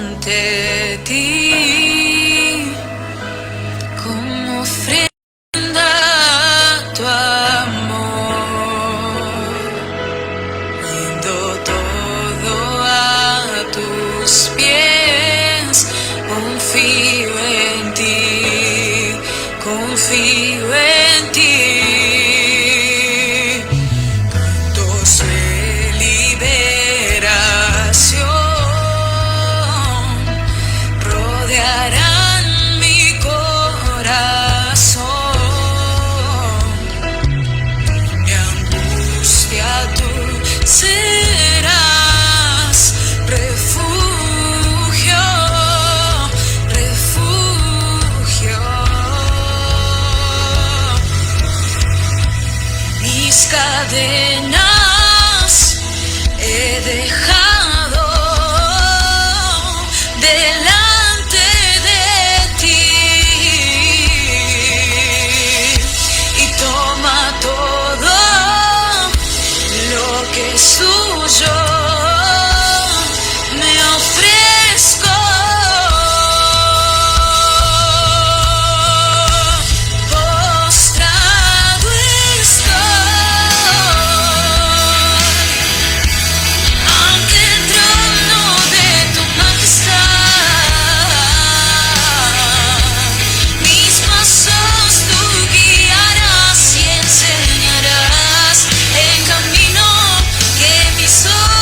ante ti como ofrenda a tu amor, rindo todo a tus pies, confío en ti, confío en ti. Serás refugio, refugio. Mis cadenas he dejado delante de ti y toma todo lo que es tuyo, me ofrezco. Postrado estoy ante el trono de tu majestad. Mis pasos tú guiarás y enseñarás en camino que mis ojos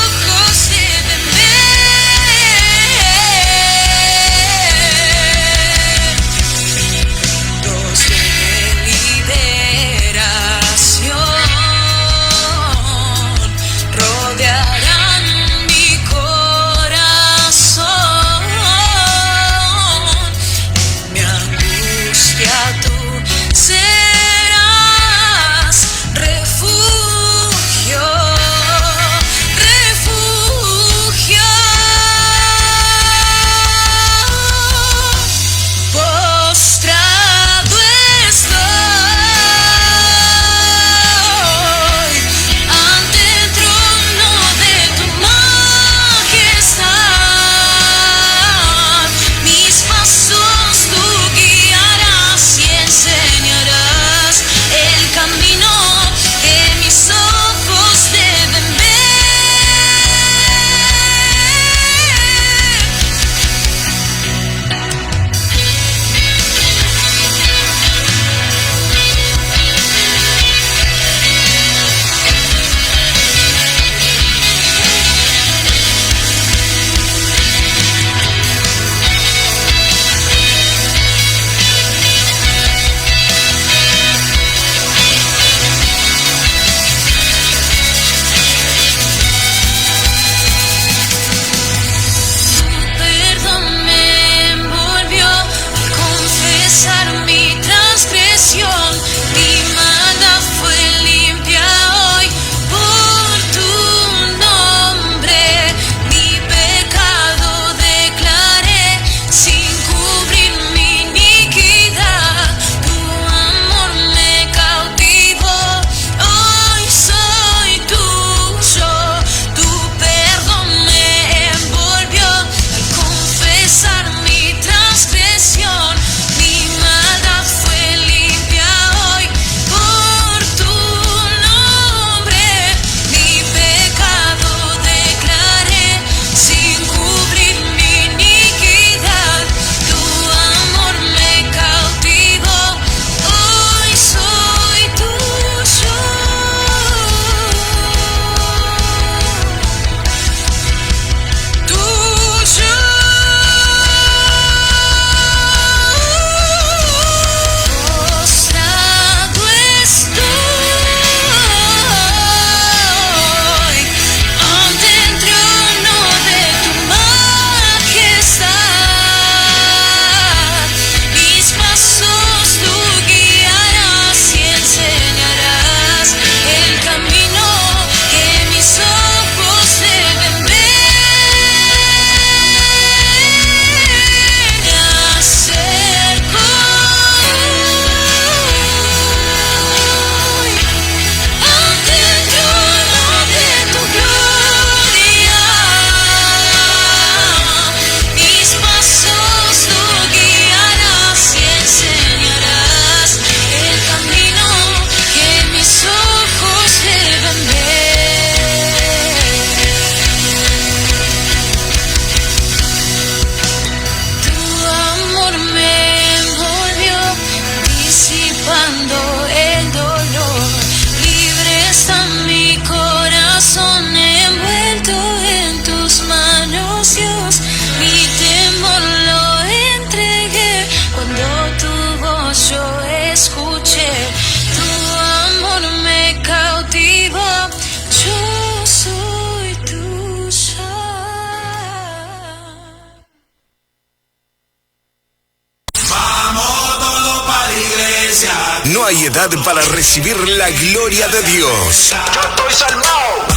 hay edad para recibir la gloria de Dios. Yo estoy salvado.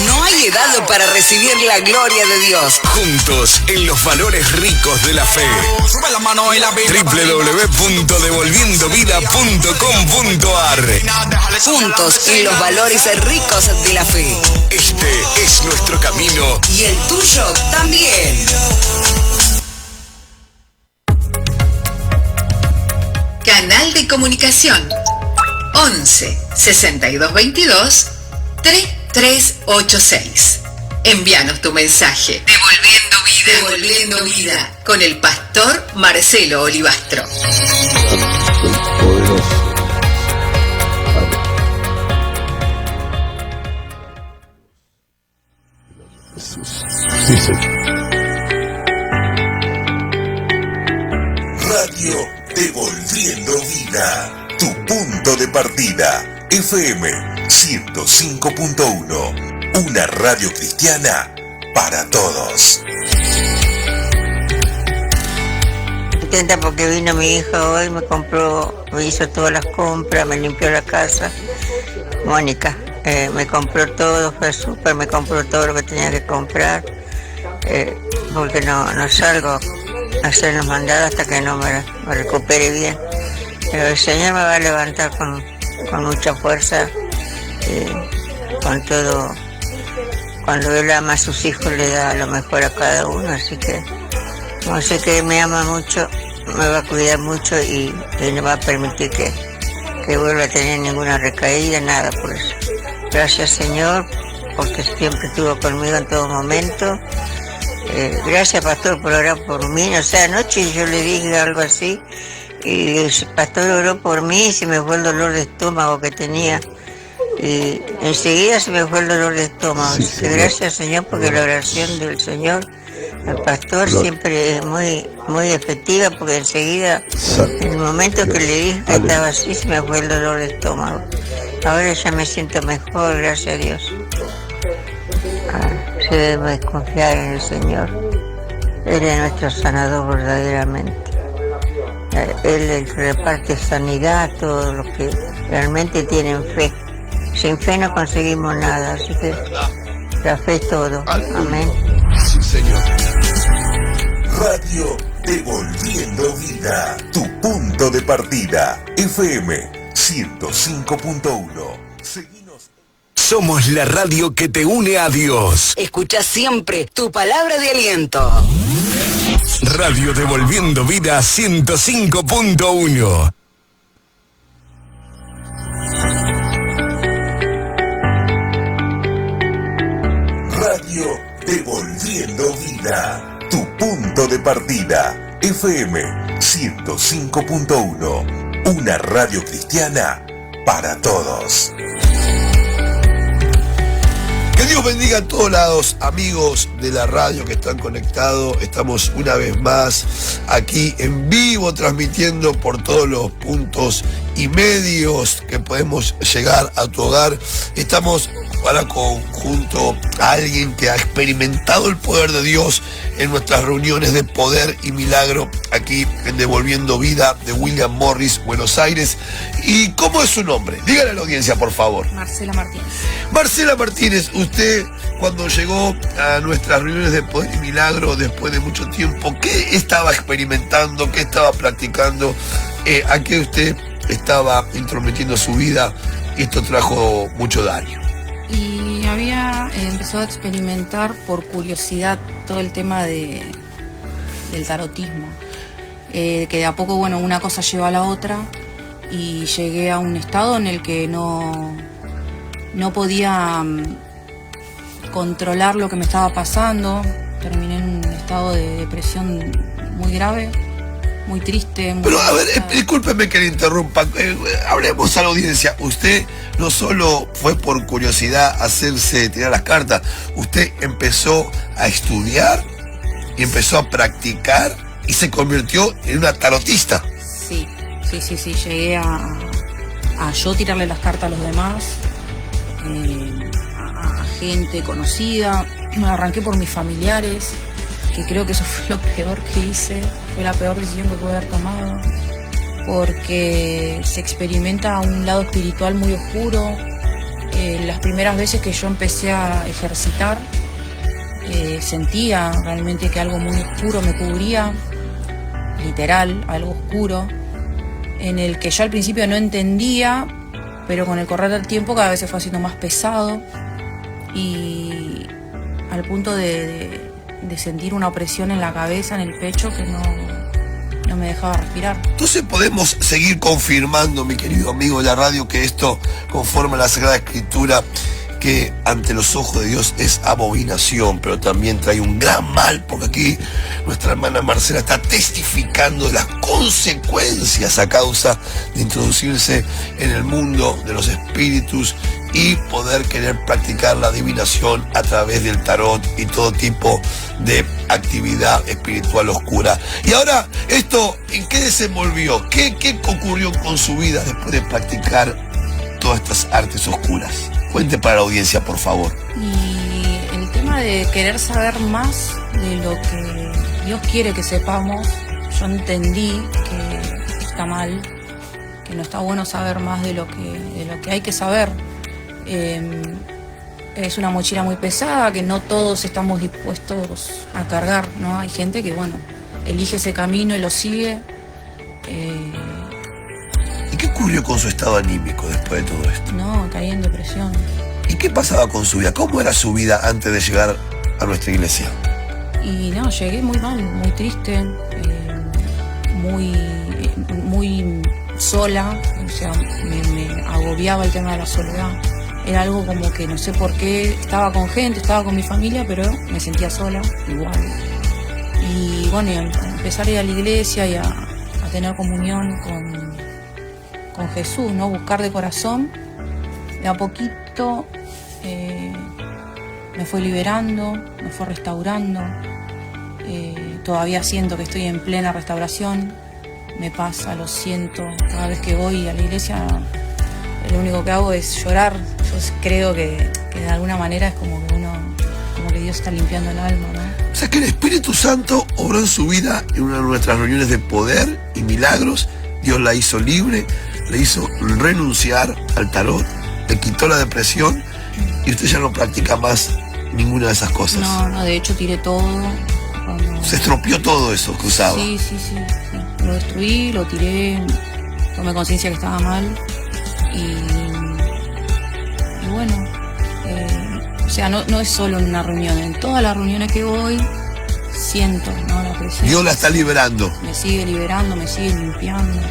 No hay edad para recibir la gloria de Dios. Juntos en los valores ricos de la fe. Sube la mano y la vida. www.devolviendovida.com.ar. Juntos en los valores ricos de la fe. Este es nuestro camino. Y el tuyo también. Canal de comunicación 11 62 22 3386. Envíanos tu mensaje. Devolviendo vida. Con el pastor Marcelo Olivastro. Sí, sí. Radio Devolviendo Vida, tu punto de partida. FM 105.1, una radio cristiana para todos. Contenta porque vino mi hija hoy, me hizo todas las compras, me limpió la casa. Mónica, me compró todo, fue súper, me compró todo lo que tenía que comprar, porque no salgo a hacer los mandados hasta que no me recupere bien. Pero el Señor me va a levantar con mucha fuerza, con todo. Cuando Él ama a sus hijos le da lo mejor a cada uno, así que como sé que me ama mucho, me va a cuidar mucho y no va a permitir que vuelva a tener ninguna recaída, nada por eso. Gracias, Señor, porque siempre estuvo conmigo en todo momento. Gracias, pastor, por orar por mí. O sea, anoche yo le dije algo así y el pastor oró por mí y se me fue el dolor de estómago que tenía. Y enseguida se me fue el dolor de estómago. Sí, gracias, Señor, porque la oración del Señor, el pastor, siempre es muy, muy efectiva, porque enseguida, en el momento que le dije que estaba así, se me fue el dolor de estómago. Ahora ya me siento mejor, gracias a Dios. Se debe confiar en el Señor. Él es nuestro sanador verdaderamente. Él es el que reparte sanidad a todos los que realmente tienen fe. Sin fe no conseguimos nada, así que la fe es todo. Amén. Sí, Señor. Radio Devolviendo Vida, tu punto de partida. FM 105.1. Seguinos. Somos la radio que te une a Dios. Escucha siempre tu palabra de aliento. Radio Devolviendo Vida 105.1. Radio Devolviendo Vida, tu punto de partida. FM 105.1, una radio cristiana para todos. Que Dios bendiga a todos lados, amigos de la radio que están conectados. Estamos una vez más aquí en vivo, transmitiendo por todos los puntos y medios que podemos llegar a tu hogar. Estamos ahora junto a alguien que ha experimentado el poder de Dios en nuestras reuniones de poder y milagro aquí en Devolviendo Vida de William Morris, Buenos Aires. ¿Y cómo es su nombre? Dígale a la audiencia, por favor. Marcela Martínez. Marcela Martínez, usted cuando llegó a nuestras reuniones de poder y milagro después de mucho tiempo, ¿qué estaba experimentando? ¿Qué estaba practicando? ¿A qué usted estaba intrometiendo su vida? Y esto trajo mucho daño. Y había empezado a experimentar por curiosidad todo el tema del tarotismo. Que de a poco, bueno, una cosa lleva a la otra y llegué a un estado en el que no podía controlar lo que me estaba pasando. Terminé en un estado de depresión muy grave, muy triste. Muy Pero a ver, discúlpeme que le interrumpa, hablemos a la audiencia. Usted no solo fue por curiosidad hacerse tirar las cartas, usted empezó a estudiar y empezó a practicar y se convirtió en una tarotista. Sí, llegué a yo tirarle las cartas a los demás, a gente conocida. Me arranqué por mis familiares que creo que eso fue lo peor que hice, fue la peor decisión que pude haber tomado, porque se experimenta un lado espiritual muy oscuro. Las primeras veces que yo empecé a ejercitar, sentía realmente que algo muy oscuro me cubría, literal, algo oscuro, en el que yo al principio no entendía, pero con el correr del tiempo cada vez se fue haciendo más pesado, y al punto de sentir una opresión en la cabeza, en el pecho, que no me dejaba respirar. Entonces podemos seguir confirmando, mi querido amigo de la radio, que esto conforme a la Sagrada Escritura, que ante los ojos de Dios es abominación, pero también trae un gran mal, porque aquí nuestra hermana Marcela está testificando de las consecuencias a causa de introducirse en el mundo de los espíritus y poder querer practicar la adivinación a través del tarot y todo tipo de actividad espiritual oscura. Y ahora, ¿esto en qué desenvolvió? ¿Qué ocurrió con su vida después de practicar todas estas artes oscuras? Cuente para la audiencia, por favor. Y el tema de querer saber más de lo que Dios quiere que sepamos, yo entendí que está mal, que no está bueno saber más de lo que hay que saber. Es una mochila muy pesada que no todos estamos dispuestos a cargar, ¿no? Hay gente que, bueno, elige ese camino y lo sigue. ¿Y qué ocurrió con su estado anímico después de todo esto? No, caí en depresión. ¿Y qué pasaba con su vida? ¿Cómo era su vida antes de llegar a nuestra iglesia? Y no, llegué muy mal, muy triste, muy sola, o sea, me agobiaba el tema de la soledad. Era algo como que no sé por qué, estaba con gente, estaba con mi familia, pero me sentía sola, igual. Y bueno, y a empezar a ir a la iglesia y a tener comunión con Jesús, ¿no? Buscar de corazón, de a poquito me fue liberando, me fue restaurando. Todavía siento que estoy en plena restauración, me pasa, lo siento, cada vez que voy a la iglesia lo único que hago es llorar. Yo creo que de alguna manera es como que Dios está limpiando el alma, ¿no? O sea que el Espíritu Santo obró en su vida en una de nuestras reuniones de poder y milagros. Dios la hizo libre, le hizo renunciar al tarot, le quitó la depresión y usted ya no practica más ninguna de esas cosas. No, de hecho tiré todo. Se estropeó todo eso que usaba. Sí. Lo destruí, lo tiré, tomé conciencia que estaba mal y bueno, o sea, no es solo en una reunión, en todas las reuniones que voy siento, ¿no? La presencia. Dios la está liberando. Me sigue liberando, me sigue limpiando.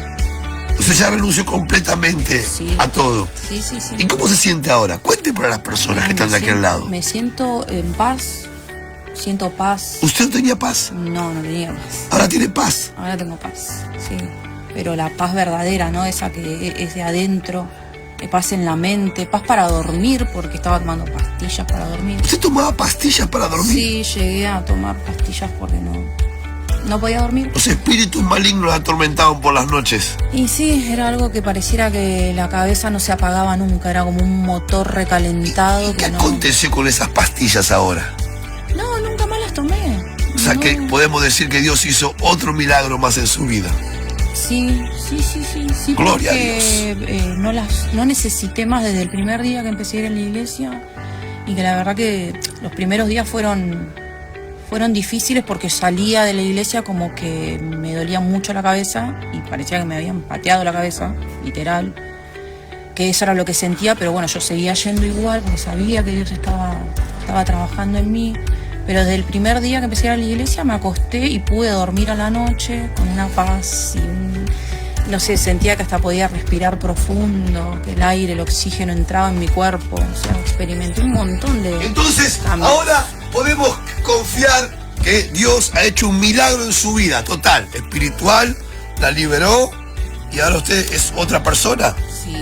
Usted ya renunció completamente a todo. Sí. ¿Y cómo se siente ahora? Cuente para las personas que están de aquel lado. Me siento en paz, siento paz. ¿Usted no tenía paz? No tenía paz. ¿Ahora tiene paz? Ahora tengo paz, sí. Pero la paz verdadera, ¿no? Esa que es de adentro, paz en la mente, paz para dormir, porque estaba tomando pastillas para dormir. ¿Usted tomaba pastillas para dormir? Sí, llegué a tomar pastillas porque no podía dormir. Los espíritus malignos la atormentaban por las noches. Y sí, era algo que pareciera que la cabeza no se apagaba nunca, era como un motor recalentado. ¿Y qué aconteció con esas pastillas ahora? No, nunca más las tomé. O sea que podemos decir que Dios hizo otro milagro más en su vida. Sí. Gloria a Dios. No necesité más desde el primer día que empecé a ir a la iglesia, y que la verdad que los primeros días fueron difíciles porque salía de la iglesia como que me dolía mucho la cabeza y parecía que me habían pateado la cabeza, literal, que eso era lo que sentía, pero bueno, yo seguía yendo igual porque sabía que Dios estaba trabajando en mí. Pero desde el primer día que empecé a ir a la iglesia me acosté y pude dormir a la noche con una paz y no sé, sentía que hasta podía respirar profundo, que el aire, el oxígeno entraba en mi cuerpo, o sea, experimenté un montón de... Entonces, ahora podemos confiar que Dios ha hecho un milagro en su vida, total, espiritual, la liberó y ahora usted es otra persona. Sí.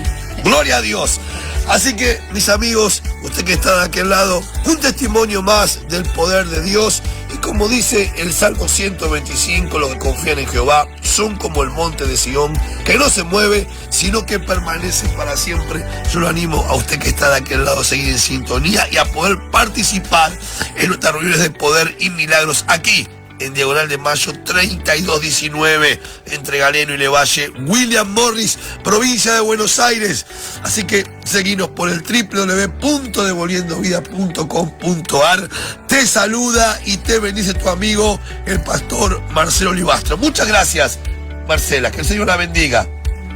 Gloria a Dios. Así que, mis amigos, usted que está de aquel lado, un testimonio más del poder de Dios y como dice el Salmo 125, los que confían en Jehová son como el monte de Sión, que no se mueve, sino que permanece para siempre. Yo lo animo a usted que está de aquel lado a seguir en sintonía y a poder participar en nuestras reuniones de poder y milagros aquí, en Diagonal de Mayo 3219, entre Galeno y Levalle, William Morris, provincia de Buenos Aires. Así que seguinos por el www.devolviendovida.com.ar. Te saluda y te bendice tu amigo, el pastor Marcelo Olivastro. Muchas gracias, Marcela, que el Señor la bendiga.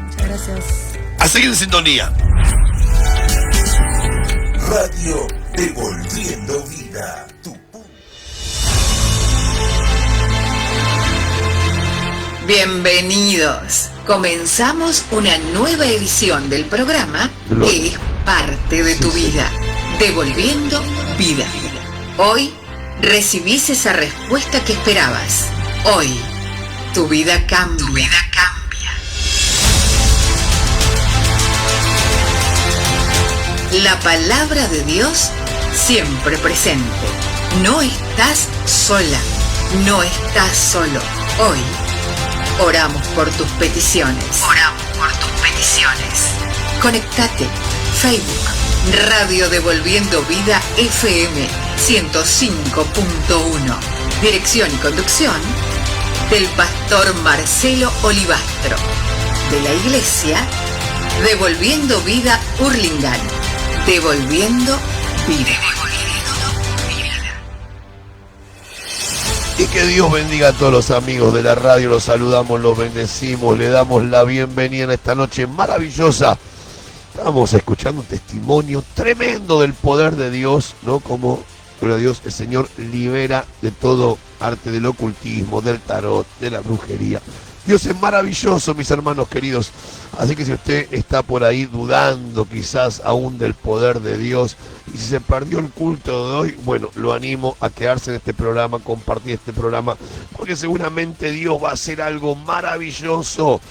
Muchas gracias. A seguir en sintonía. Radio Devolviendo Vida. Bienvenidos. Comenzamos una nueva edición del programa que es parte de tu vida. Devolviendo Vida. Hoy recibís esa respuesta que esperabas. Hoy tu vida cambia. Tu vida cambia. La palabra de Dios siempre presente. No estás sola. No estás solo. Hoy oramos por tus peticiones. Oramos por tus peticiones. Conectate. Facebook. Radio Devolviendo Vida FM 105.1. Dirección y conducción del pastor Marcelo Olivastro. De la iglesia Devolviendo Vida Hurlingham. Devolviendo Vida. Y que Dios bendiga a todos los amigos de la radio, los saludamos, los bendecimos, le damos la bienvenida en esta noche maravillosa. Estamos escuchando un testimonio tremendo del poder de Dios, ¿no? Como, gloria a Dios, el Señor libera de todo arte del ocultismo, del tarot, de la brujería. Dios es maravilloso, mis hermanos queridos. Así que si usted está por ahí dudando quizás aún del poder de Dios, y si se perdió el culto de hoy, bueno, lo animo a quedarse en este programa, compartir este programa, porque seguramente Dios va a hacer algo maravilloso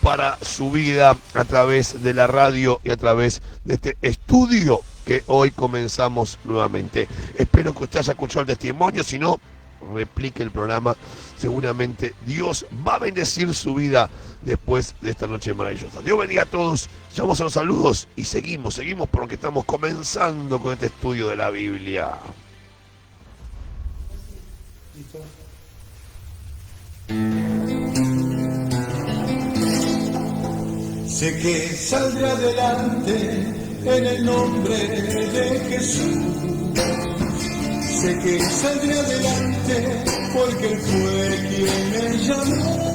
para su vida a través de la radio y a través de este estudio que hoy comenzamos nuevamente. Espero que usted haya escuchado el testimonio, si no, replique el programa. Seguramente Dios va a bendecir su vida después de esta noche maravillosa. Dios bendiga a todos. Llamamos a los saludos y seguimos porque estamos comenzando con este estudio de la Biblia. Sé que saldré adelante en el nombre de Jesús. Sé que saldré adelante porque Él fue quien me llamó.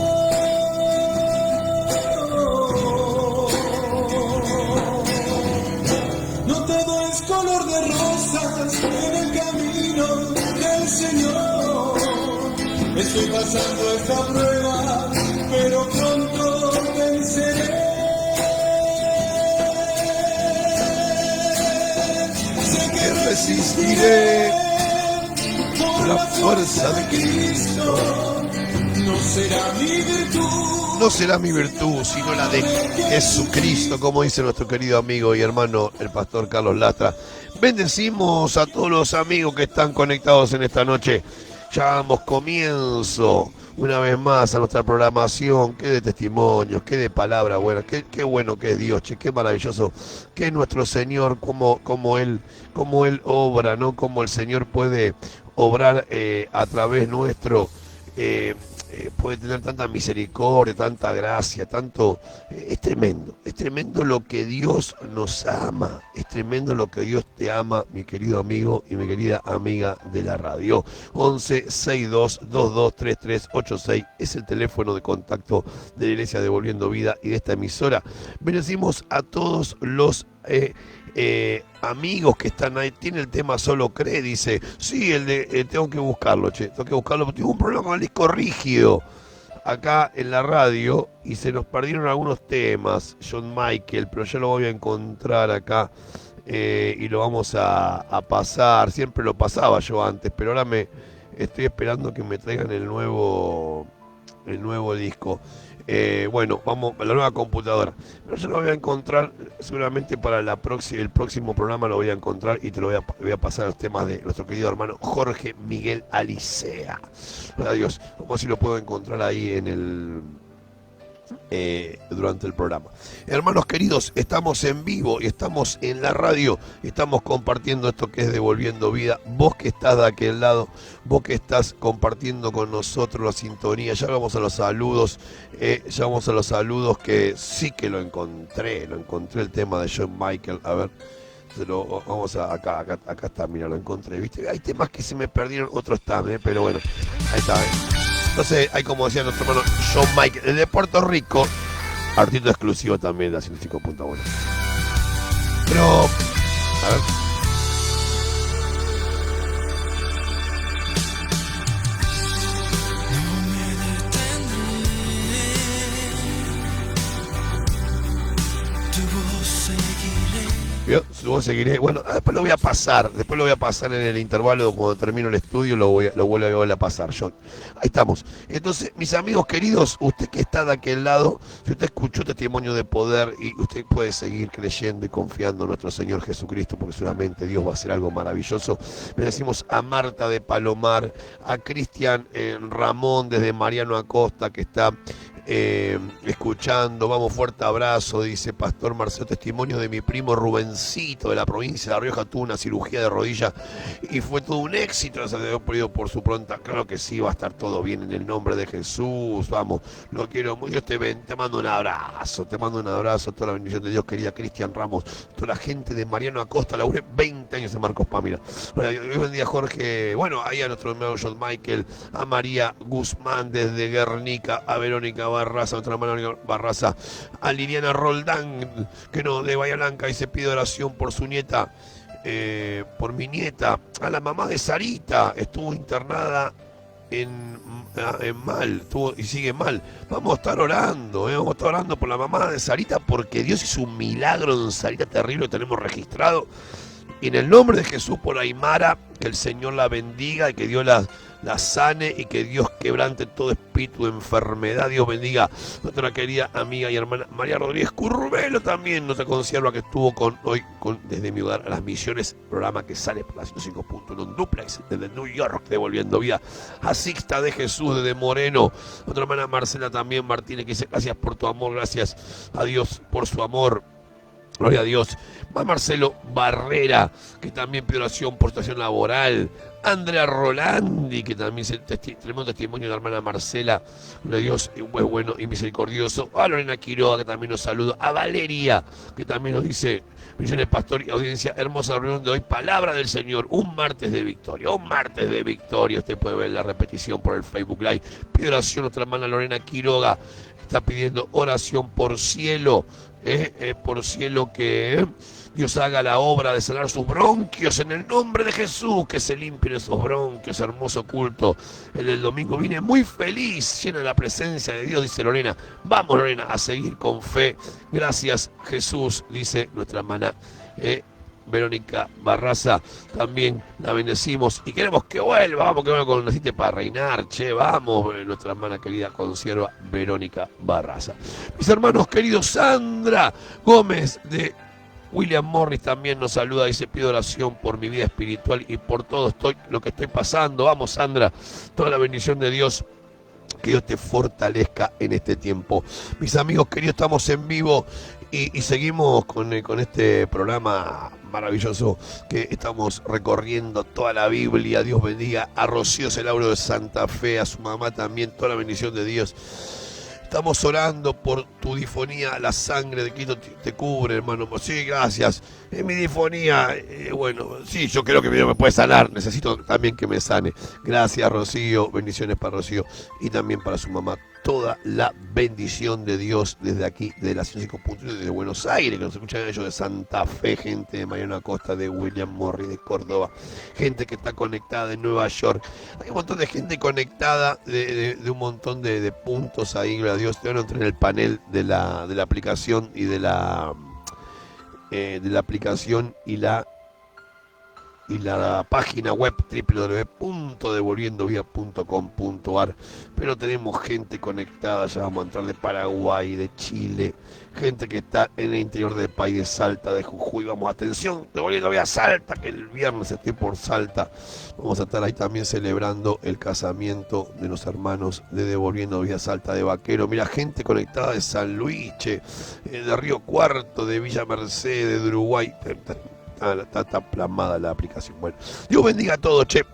No todo es color de rosas en el camino del Señor. Estoy pasando esta prueba, pero pronto venceré. Sé que resistiré por la fuerza de Cristo. No será mi virtud. No será mi virtud, sino la de Jesucristo, como dice nuestro querido amigo y hermano, el pastor Carlos Lastra. Bendecimos a todos los amigos que están conectados en esta noche. Ya damos comienzo una vez más a nuestra programación. Qué de testimonios, qué de palabra buena, qué bueno que es Dios, che, qué maravilloso que es nuestro Señor, como Él obra, ¿no? Como el Señor puede obrar a través nuestro, puede tener tanta misericordia, tanta gracia, tanto. Es tremendo lo que Dios nos ama, es tremendo lo que Dios te ama, mi querido amigo y mi querida amiga de la radio. 11 62 22 3386 es el teléfono de contacto de la Iglesia Devolviendo Vida y de esta emisora. Bendecimos a todos los amigos que están ahí. Tiene el tema Solo Cree, dice. Sí, el de tengo que buscarlo, porque tengo un problema con el disco rígido acá en la radio y se nos perdieron algunos temas, John Michael, pero yo lo voy a encontrar acá y lo vamos a pasar. Siempre lo pasaba yo antes, pero ahora me estoy esperando que me traigan el nuevo disco. Bueno, vamos a la nueva computadora. Pero yo lo voy a encontrar, seguramente para el próximo programa lo voy a encontrar y te lo voy a pasar los temas de nuestro querido hermano Jorge Miguel Alicea. Adiós. Vamos a ver si lo puedo encontrar ahí en el... durante el programa. Hermanos queridos, estamos en vivo y estamos en la radio, estamos compartiendo esto que es Devolviendo Vida. Vos que estás de aquel lado, vos que estás compartiendo con nosotros la sintonía, ya vamos a los saludos, que sí que lo encontré el tema de John Michael. A ver, acá está, mira, lo encontré, ¿viste? Hay temas que se me perdieron, otros están, pero bueno, ahí está, Entonces, hay como decía nuestro hermano John Michael, de Puerto Rico, artista exclusivo también de la 105.1. Pero, a ver. Yo seguiré. Bueno, después lo voy a pasar en el intervalo cuando termino el estudio, lo vuelvo a pasar, John. Ahí estamos. Entonces, mis amigos queridos, usted que está de aquel lado, si usted escuchó testimonio de poder y usted puede seguir creyendo y confiando en nuestro Señor Jesucristo, porque seguramente Dios va a hacer algo maravilloso. Bendecimos a Marta de Palomar, a Cristian Ramón desde Mariano Acosta, que está escuchando. Vamos, fuerte abrazo, dice Pastor Marcelo. Testimonio de mi primo Rubencito de la provincia de La Rioja, tuvo una cirugía de rodilla y fue todo un éxito, gracias a Dios por su pronta. Claro que sí, va a estar todo bien en el nombre de Jesús. Vamos, lo quiero mucho. Te mando un abrazo, toda la bendición de Dios, querida Cristian Ramos, toda la gente de Mariano Acosta. Laburé 20 años en Marcos Pamela. Dios bendiga a Jorge, bueno, ahí a nuestro hermano John Michael, a María Guzmán desde Guernica, a Verónica Barraza, nuestra hermana Barraza, a Liliana Roldán, que no, de Bahía Blanca, y se pide oración por su nieta, por mi nieta, a la mamá de Sarita, estuvo internada en mal, y sigue mal. Vamos a estar orando por la mamá de Sarita, porque Dios hizo un milagro en Sarita terrible, lo tenemos registrado. Y en el nombre de Jesús, por Aymara, que el Señor la bendiga y que Dios la sane y que Dios quebrante todo espíritu de enfermedad. Dios bendiga a nuestra querida amiga y hermana María Rodríguez Curvelo, también nuestra conserva, que estuvo hoy desde mi hogar a las misiones, programa que sale por la 105.1 en duplex desde New York, Devolviendo Vida. A Sixta de Jesús desde Moreno, nuestra hermana Marcela también Martínez, que dice gracias por tu amor, gracias a Dios por su amor. Gloria a Dios. Va Marcelo Barrera, que también pide oración por situación laboral. Andrea Rolandi, que también tenemos testimonio de la hermana Marcela. Gloria a Dios, un bueno y misericordioso. A Lorena Quiroga, que también nos saluda. A Valeria, que también nos dice, misiones pastor y audiencia, hermosa reunión de hoy. Palabra del Señor, un martes de victoria. Usted puede ver la repetición por el Facebook Live. Pide oración nuestra hermana Lorena Quiroga. Está pidiendo oración por cielo. Por cielo, que Dios haga la obra de sanar sus bronquios en el nombre de Jesús, que se limpien esos bronquios. Hermoso culto el del domingo, vine muy feliz, llena de la presencia de Dios, dice Lorena. Vamos, Lorena, a seguir con fe. Gracias, Jesús, dice nuestra hermana Verónica Barraza, también la bendecimos y queremos que vuelva, vamos, que vuelva con Naciste para Reinar, vamos, nuestra hermana querida conserva Verónica Barraza. Mis hermanos queridos, Sandra Gómez de William Morris también nos saluda, dice, pido oración por mi vida espiritual y por todo lo que estoy pasando. Vamos, Sandra, toda la bendición de Dios, que Dios te fortalezca en este tiempo. Mis amigos queridos, estamos en vivo y seguimos con este programa maravilloso que estamos recorriendo toda la Biblia. Dios bendiga a Rocío Celauro de Santa Fe, a su mamá también, toda la bendición de Dios. Estamos orando por tu difonía, la sangre de Cristo te cubre, hermano. Sí, gracias. Mi difonía, bueno, sí, yo creo que me puede sanar, necesito también que me sane. Gracias, Rocío, bendiciones para Rocío y también para su mamá. Toda la bendición de Dios desde aquí, de la 105.1, desde Buenos Aires, que nos escuchan ellos de Santa Fe, gente de Mariano Acosta, de William Morris, de Córdoba, gente que está conectada de Nueva York. Hay un montón de gente conectada de un montón de puntos ahí, gloria a Dios. Te van a entrar en el panel de la aplicación y de la aplicación y la y la página web www.devolviendovida.com.ar. Pero tenemos gente conectada, ya vamos a entrar, de Paraguay, de Chile, gente que está en el interior del país, de Salta, de Jujuy. Vamos, atención, Devolviendo Vida Salta, que el viernes estoy por Salta. Vamos a estar ahí también celebrando el casamiento de los hermanos de Devolviendo Vida Salta de Vaquero. Mira, gente conectada de San Luis, de Río Cuarto, de Villa Mercedes, de Uruguay. Está plasmada la aplicación. Bueno, Dios bendiga a todos, che.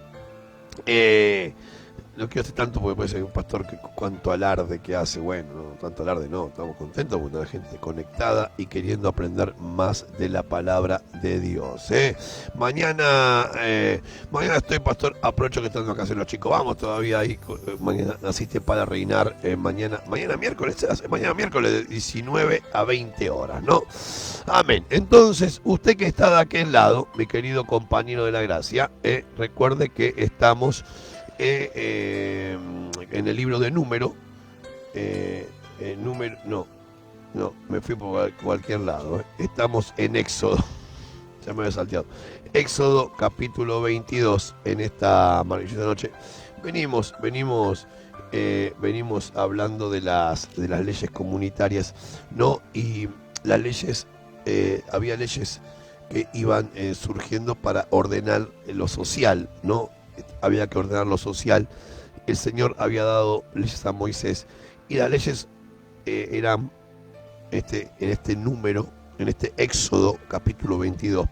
No quiero hacer tanto porque puede ser un pastor que cuánto alarde que hace. Bueno, no, tanto alarde no, estamos contentos porque hay gente conectada y queriendo aprender más de la palabra de Dios. Mañana estoy, pastor, aprovecho que están en vacaciones los chicos, vamos todavía ahí. Mañana naciste para reinar, mañana miércoles de 19 a 20 horas, ¿no? Amén. Entonces, usted que está de aquel lado, mi querido compañero de la gracia, recuerde que estamos en el libro de Número, me fui por cualquier lado. Estamos en Éxodo, ya me había salteado. Éxodo capítulo 22, en esta maravillosa noche. Venimos hablando de las leyes comunitarias, ¿no? Y las leyes, había leyes que iban surgiendo para ordenar lo social, ¿no? Había que ordenar lo social. El Señor había dado leyes a Moisés y las leyes eran en este Éxodo capítulo 22,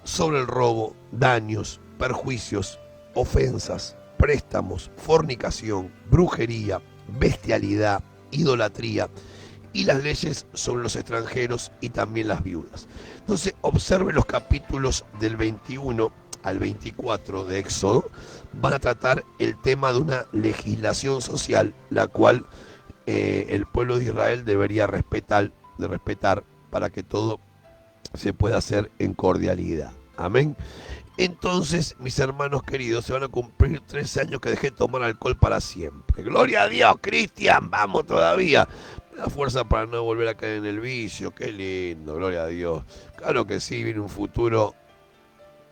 sobre el robo, daños, perjuicios, ofensas, préstamos, fornicación, brujería, bestialidad, idolatría y las leyes sobre los extranjeros y también las viudas. Entonces observe los capítulos del 21 al 24 de Éxodo, van a tratar el tema de una legislación social, la cual el pueblo de Israel debería respetar para que todo se pueda hacer en cordialidad. Amén. Entonces, mis hermanos queridos, se van a cumplir 13 años que dejé de tomar alcohol para siempre. Gloria a Dios, Cristian, vamos todavía. La fuerza para no volver a caer en el vicio, qué lindo, gloria a Dios. Claro que sí, viene un futuro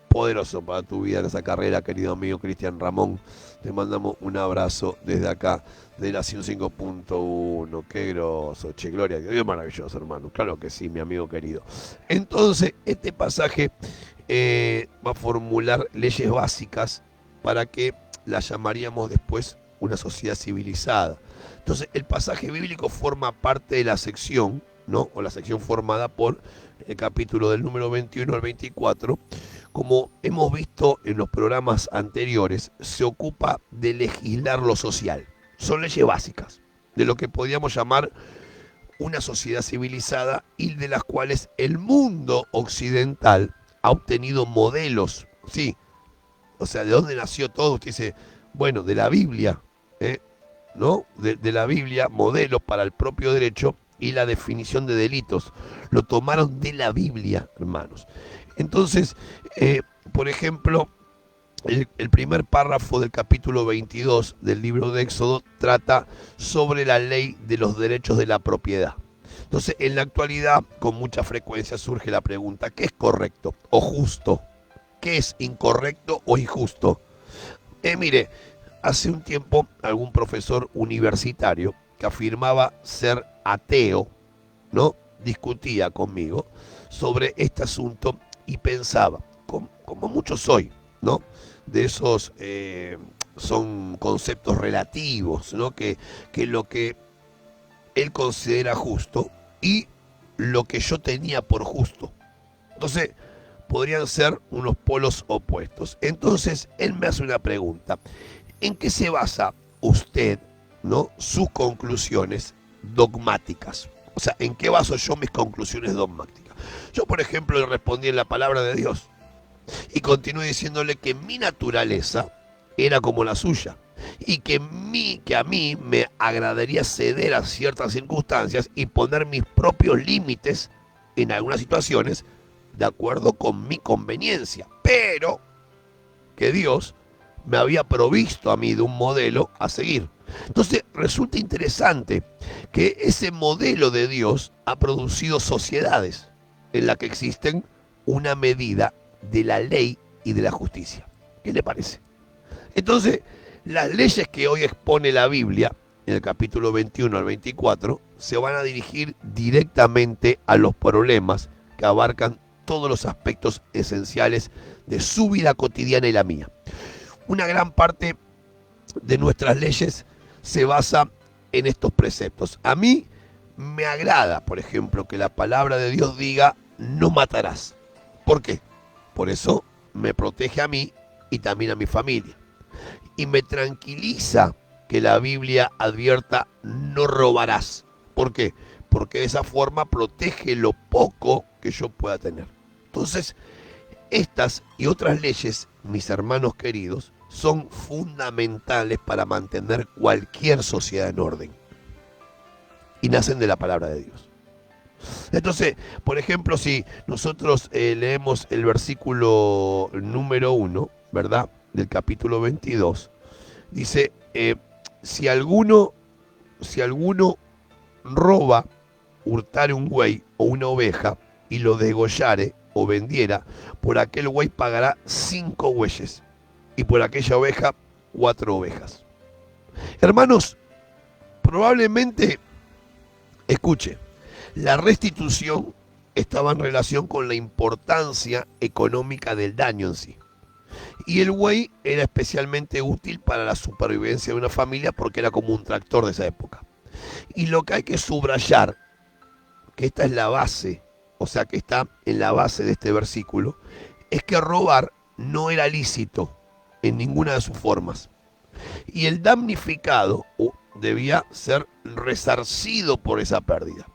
poderoso para tu vida en esa carrera, querido amigo Cristian Ramón. Te mandamos un abrazo desde acá, de la 105.1. Qué groso, che, gloria a Dios, maravilloso, hermano. Claro que sí, mi amigo querido. Entonces, este pasaje va a formular leyes básicas para que las llamaríamos después una sociedad civilizada. Entonces, el pasaje bíblico forma parte de la sección, ¿no? O la sección formada por el capítulo del número 21 al 24. Como hemos visto en los programas anteriores, se ocupa de legislar lo social. Son leyes básicas de lo que podríamos llamar una sociedad civilizada y de las cuales el mundo occidental ha obtenido modelos. Sí, o sea, ¿de dónde nació todo? Usted dice, bueno, de la Biblia, ¿no? De la Biblia, modelos para el propio derecho y la definición de delitos. Lo tomaron de la Biblia, hermanos. Entonces, por ejemplo, el primer párrafo del capítulo 22 del libro de Éxodo trata sobre la ley de los derechos de la propiedad. Entonces, en la actualidad, con mucha frecuencia surge la pregunta, ¿qué es correcto o justo? ¿Qué es incorrecto o injusto? Mire, hace un tiempo algún profesor universitario que afirmaba ser ateo, ¿no? Discutía conmigo sobre este asunto y pensaba, como muchos soy, ¿no? De esos son conceptos relativos, ¿no? Que lo que él considera justo y lo que yo tenía por justo. Entonces, podrían ser unos polos opuestos. Entonces, él me hace una pregunta. ¿En qué se basa usted, ¿no? Sus conclusiones dogmáticas? O sea, ¿en qué baso yo mis conclusiones dogmáticas? Yo, por ejemplo, le respondí en la palabra de Dios y continué diciéndole que mi naturaleza era como la suya y que a mí me agradaría ceder a ciertas circunstancias y poner mis propios límites en algunas situaciones de acuerdo con mi conveniencia, pero que Dios me había provisto a mí de un modelo a seguir. Entonces resulta interesante que ese modelo de Dios ha producido sociedades en las que existen una medida de la ley y de la justicia. ¿Qué le parece? Entonces, las leyes que hoy expone la Biblia, en el capítulo 21 al 24, se van a dirigir directamente a los problemas que abarcan todos los aspectos esenciales de su vida cotidiana y la mía. Una gran parte de nuestras leyes se basa en estos preceptos. A mí me agrada, por ejemplo, que la palabra de Dios diga: no matarás. ¿Por qué? Por eso me protege a mí y también a mi familia. Y me tranquiliza que la Biblia advierta: no robarás. ¿Por qué? Porque de esa forma protege lo poco que yo pueda tener. Entonces, estas y otras leyes, mis hermanos queridos, son fundamentales para mantener cualquier sociedad en orden. Y nacen de la palabra de Dios. Entonces, por ejemplo, si nosotros leemos el versículo número 1, ¿verdad?, del capítulo 22, dice: si alguno roba, hurtare un buey o una oveja y lo degollare o vendiera, por aquel buey pagará 5 bueyes y por aquella oveja 4 ovejas. Hermanos, probablemente, escuche, la restitución estaba en relación con la importancia económica del daño en sí. Y el buey era especialmente útil para la supervivencia de una familia porque era como un tractor de esa época. Y lo que hay que subrayar, que esta es la base, o sea que está en la base de este versículo, es que robar no era lícito en ninguna de sus formas. Y el damnificado debía ser resarcido por esa pérdida.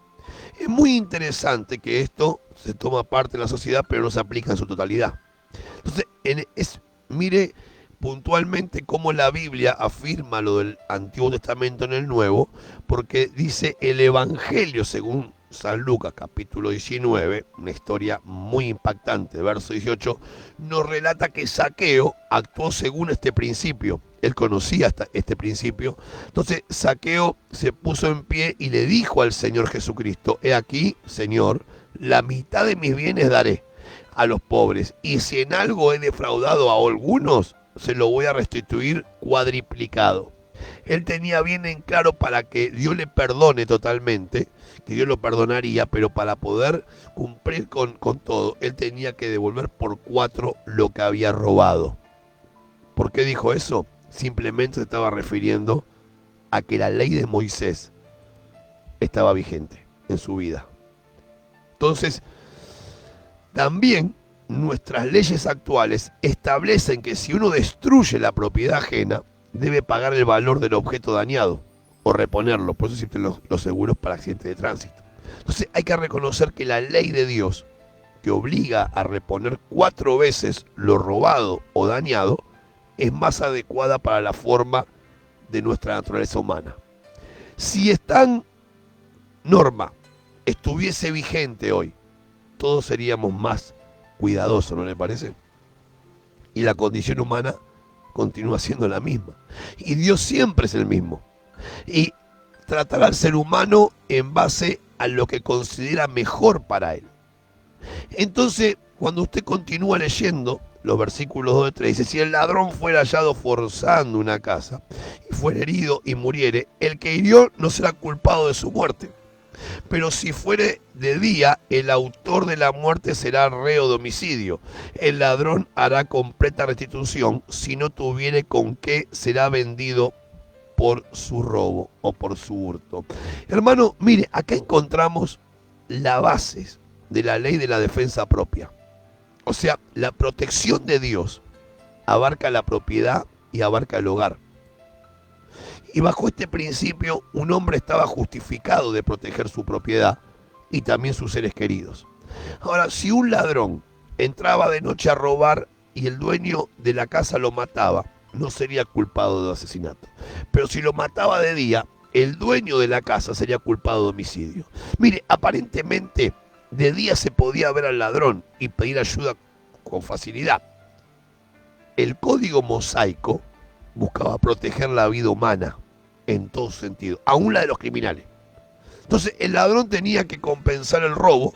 Es muy interesante que esto se toma parte en la sociedad, pero no se aplica en su totalidad. Entonces, mire puntualmente cómo la Biblia afirma lo del Antiguo Testamento en el Nuevo, porque dice el Evangelio según San Lucas, capítulo 19, una historia muy impactante, verso 18, nos relata que Zaqueo actuó según este principio. Él conocía este principio. Entonces Zaqueo se puso en pie y le dijo al Señor Jesucristo: he aquí, Señor, la mitad de mis bienes daré a los pobres, y si en algo he defraudado a algunos, se lo voy a restituir cuadriplicado. Él tenía bien en claro para que Dios le perdone totalmente, que Dios lo perdonaría, pero para poder cumplir con todo, él tenía que devolver por 4 lo que había robado. ¿Por qué dijo eso? Simplemente se estaba refiriendo a que la ley de Moisés estaba vigente en su vida. Entonces, también nuestras leyes actuales establecen que si uno destruye la propiedad ajena, debe pagar el valor del objeto dañado o reponerlo. Por eso existen los seguros para accidentes de tránsito. Entonces hay que reconocer que la ley de Dios, que obliga a reponer 4 veces lo robado o dañado, es más adecuada para la forma de nuestra naturaleza humana. Si esta norma estuviese vigente hoy, todos seríamos más cuidadosos, ¿no le parece? Y la condición humana continúa siendo la misma. Y Dios siempre es el mismo. Y tratar al ser humano en base a lo que considera mejor para él. Entonces, cuando usted continúa leyendo los versículos 2 y 3, dice: si el ladrón fuera hallado forzando una casa y fuera herido y muriere, el que hirió no será culpado de su muerte. Pero si fuere de día, el autor de la muerte será reo de homicidio. El ladrón hará completa restitución. Si no tuviere con qué, será vendido por su robo o por su hurto. Hermano, mire, acá encontramos la base de la ley de la defensa propia. O sea, la protección de Dios abarca la propiedad y abarca el hogar. Y bajo este principio, un hombre estaba justificado de proteger su propiedad y también sus seres queridos. Ahora, si un ladrón entraba de noche a robar y el dueño de la casa lo mataba, no sería culpado de asesinato. Pero si lo mataba de día, el dueño de la casa sería culpado de homicidio. Mire, aparentemente, de día se podía ver al ladrón y pedir ayuda con facilidad. El código mosaico buscaba proteger la vida humana en todo sentido, aún la de los criminales. Entonces el ladrón tenía que compensar el robo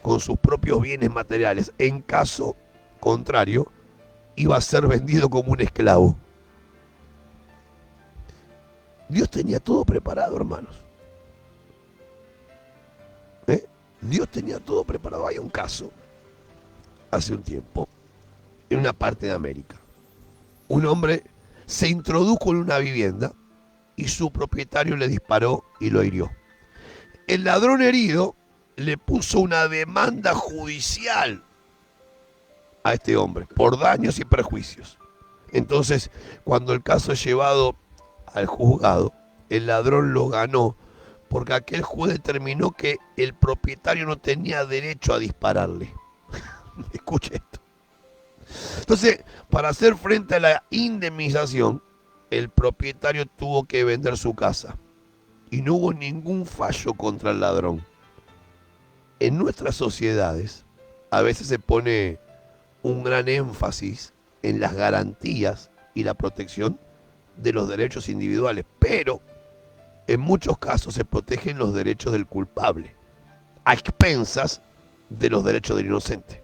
con sus propios bienes materiales en caso contrario, iba a ser vendido como un esclavo. Dios tenía todo preparado, hermanos. Dios tenía todo preparado. Hay un caso, hace un tiempo, en una parte de América. Un hombre se introdujo en una vivienda y su propietario le disparó y lo hirió. El ladrón herido le puso una demanda judicial a este hombre por daños y perjuicios. Entonces, cuando el caso es llevado al juzgado, el ladrón lo ganó porque aquel juez determinó que el propietario no tenía derecho a dispararle. Escuche esto. Entonces, para hacer frente a la indemnización, el propietario tuvo que vender su casa y no hubo ningún fallo contra el ladrón. En nuestras sociedades, a veces se pone un gran énfasis en las garantías y la protección de los derechos individuales, pero en muchos casos se protegen los derechos del culpable, a expensas de los derechos del inocente.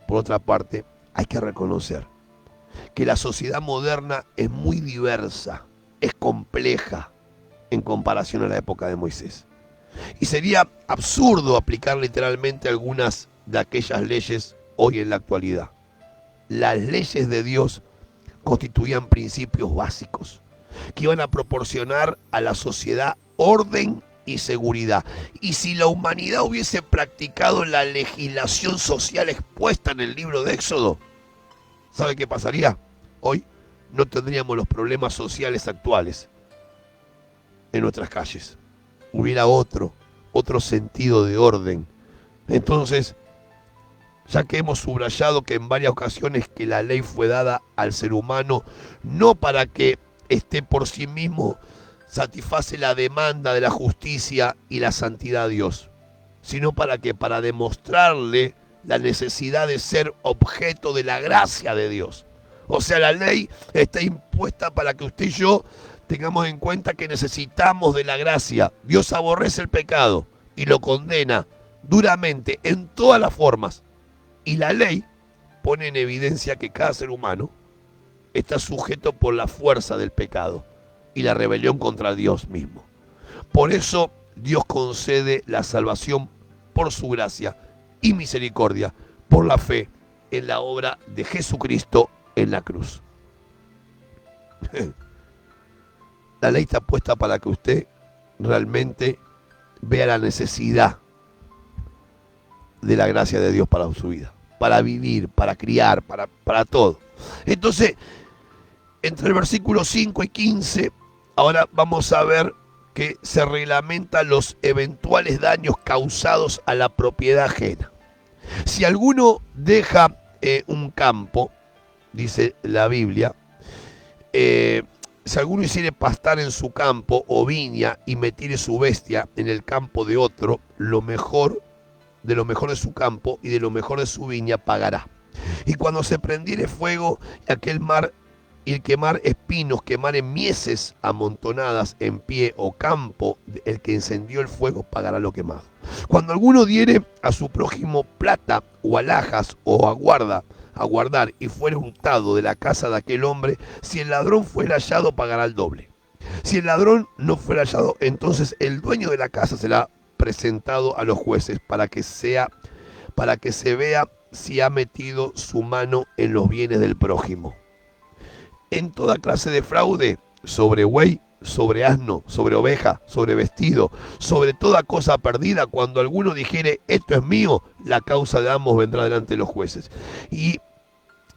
Por otra parte, hay que reconocer que la sociedad moderna es muy diversa, es compleja en comparación a la época de Moisés. Y sería absurdo aplicar literalmente algunas de aquellas leyes hoy en la actualidad. Las leyes de Dios constituían principios básicos que iban a proporcionar a la sociedad orden y seguridad. Y si la humanidad hubiese practicado la legislación social expuesta en el libro de Éxodo, ¿sabe qué pasaría? Hoy no tendríamos los problemas sociales actuales en nuestras calles. Hubiera otro sentido de orden. Entonces, ya que hemos subrayado que en varias ocasiones que la ley fue dada al ser humano, no para que esté por sí mismo satisface la demanda de la justicia y la santidad de Dios, sino para demostrarle la necesidad de ser objeto de la gracia de Dios. O sea, la ley está impuesta para que usted y yo tengamos en cuenta que necesitamos de la gracia. Dios aborrece el pecado y lo condena duramente en todas las formas. Y la ley pone en evidencia que cada ser humano está sujeto por la fuerza del pecado y la rebelión contra Dios mismo. Por eso Dios concede la salvación por su gracia y misericordia, por la fe en la obra de Jesucristo en la cruz. La ley está puesta para que usted realmente vea la necesidad de la gracia de Dios para su vida, para vivir, para criar, para todo. Entonces, entre el versículo 5 y 15, ahora vamos a ver que se reglamentan los eventuales daños causados a la propiedad ajena. Si alguno deja un campo, dice la Biblia, si alguno hiciere pastar en su campo o viña y metiere su bestia en el campo de otro, de lo mejor de su campo y de lo mejor de su viña pagará. Y cuando se prendiere fuego y el quemar espinos, quemar en mieses amontonadas en pie o campo, el que encendió el fuego pagará lo quemado. Cuando alguno diere a su prójimo plata o alhajas o a guardar y fuere hurtado de la casa de aquel hombre, si el ladrón fuera hallado pagará el doble. Si el ladrón no fuera hallado, entonces el dueño de la casa será presentado a los jueces para que se vea si ha metido su mano en los bienes del prójimo. En toda clase de fraude, sobre buey, sobre asno, sobre oveja, sobre vestido, sobre toda cosa perdida, cuando alguno dijere esto es mío, la causa de ambos vendrá delante de los jueces. Y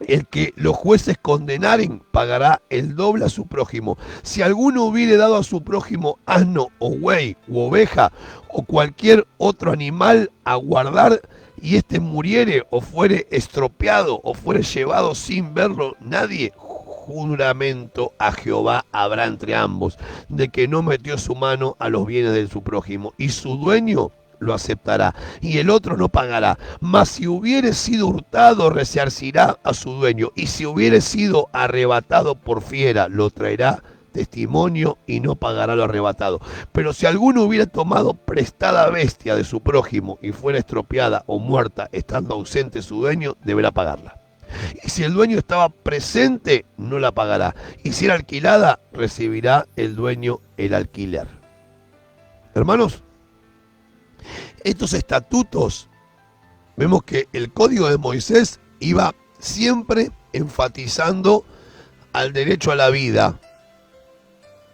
el que los jueces condenaren pagará el doble a su prójimo. Si alguno hubiere dado a su prójimo asno o buey u oveja o cualquier otro animal a guardar, y éste muriere o fuere estropeado o fuere llevado sin verlo nadie, juramento a Jehová habrá entre ambos, de que no metió su mano a los bienes de su prójimo, y su dueño lo aceptará, y el otro no pagará. Mas si hubiere sido hurtado, resarcirá a su dueño, y si hubiere sido arrebatado por fiera, lo traerá testimonio y no pagará lo arrebatado. Pero si alguno hubiera tomado prestada bestia de su prójimo y fuera estropeada o muerta estando ausente su dueño, deberá pagarla. Y si el dueño estaba presente, no la pagará. Y si era alquilada, recibirá el dueño el alquiler. Hermanos, estos estatutos, vemos que el código de Moisés iba siempre enfatizando al derecho a la vida.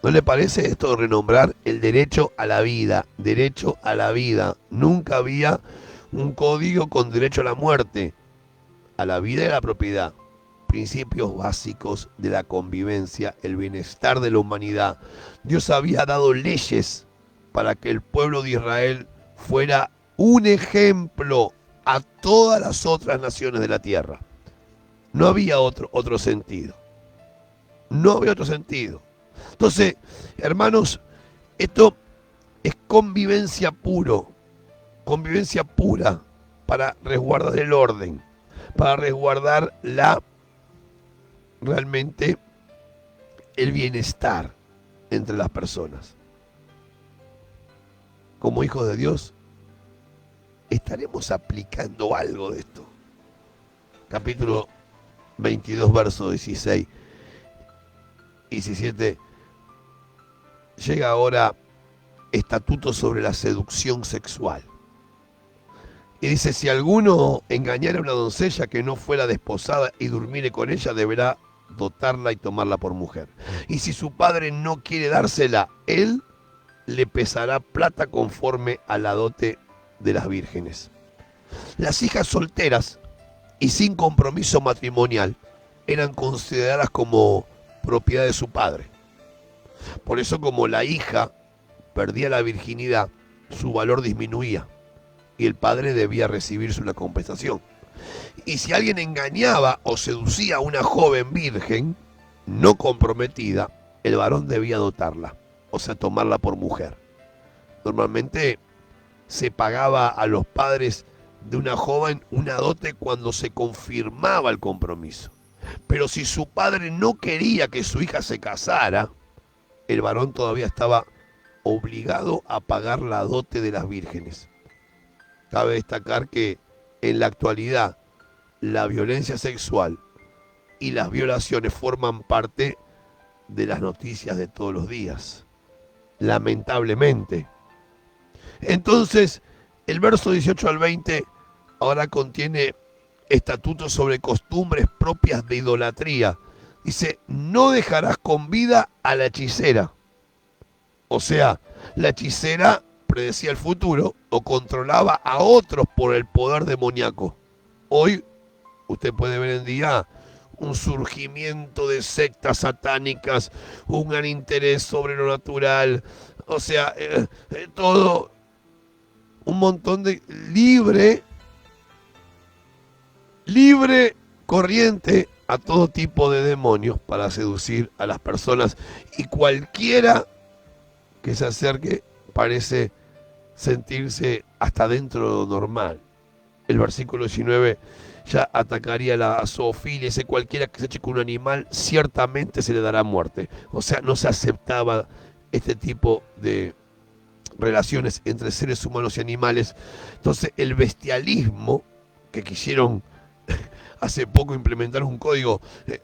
¿No le parece esto de renombrar el derecho a la vida? Derecho a la vida. Nunca había un código con derecho a la muerte, a la vida y a la propiedad. Principios básicos de la convivencia, el bienestar de la humanidad. Dios había dado leyes para que el pueblo de Israel fuera un ejemplo a todas las otras naciones de la tierra. No había otro sentido. No había otro sentido. Entonces, hermanos, esto es convivencia pura para resguardar el orden, para resguardar realmente el bienestar entre las personas. Como hijos de Dios, ¿estaremos aplicando algo de esto? Capítulo 22, verso 16 y 17. Llega ahora estatuto sobre la seducción sexual. Y dice, si alguno engañara a una doncella que no fuera desposada y durmiere con ella, deberá dotarla y tomarla por mujer. Y si su padre no quiere dársela, él le pesará plata conforme a la dote de las vírgenes. Las hijas solteras y sin compromiso matrimonial eran consideradas como propiedad de su padre. Por eso, como la hija perdía la virginidad, su valor disminuía y el padre debía recibirse una compensación. Y si alguien engañaba o seducía a una joven virgen no comprometida, el varón debía dotarla, o sea, tomarla por mujer. Normalmente se pagaba a los padres de una joven una dote cuando se confirmaba el compromiso. Pero si su padre no quería que su hija se casara, el varón todavía estaba obligado a pagar la dote de las vírgenes. Cabe destacar que en la actualidad la violencia sexual y las violaciones forman parte de las noticias de todos los días, lamentablemente. Entonces, el verso 18 al 20 ahora contiene estatutos sobre costumbres propias de idolatría. Dice, no dejarás con vida a la hechicera. O sea, la hechicera predecía el futuro o controlaba a otros por el poder demoníaco. Hoy usted puede ver en día un surgimiento de sectas satánicas, un gran interés sobre lo natural, o sea, todo un montón de libre corriente a todo tipo de demonios para seducir a las personas, y cualquiera que se acerque parece sentirse hasta dentro de lo normal. El versículo 19 ya atacaría la zoofilia, dice, cualquiera que se eche con un animal ciertamente se le dará muerte. O sea, no se aceptaba este tipo de relaciones entre seres humanos y animales. Entonces, el bestialismo, que quisieron hace poco implementar un código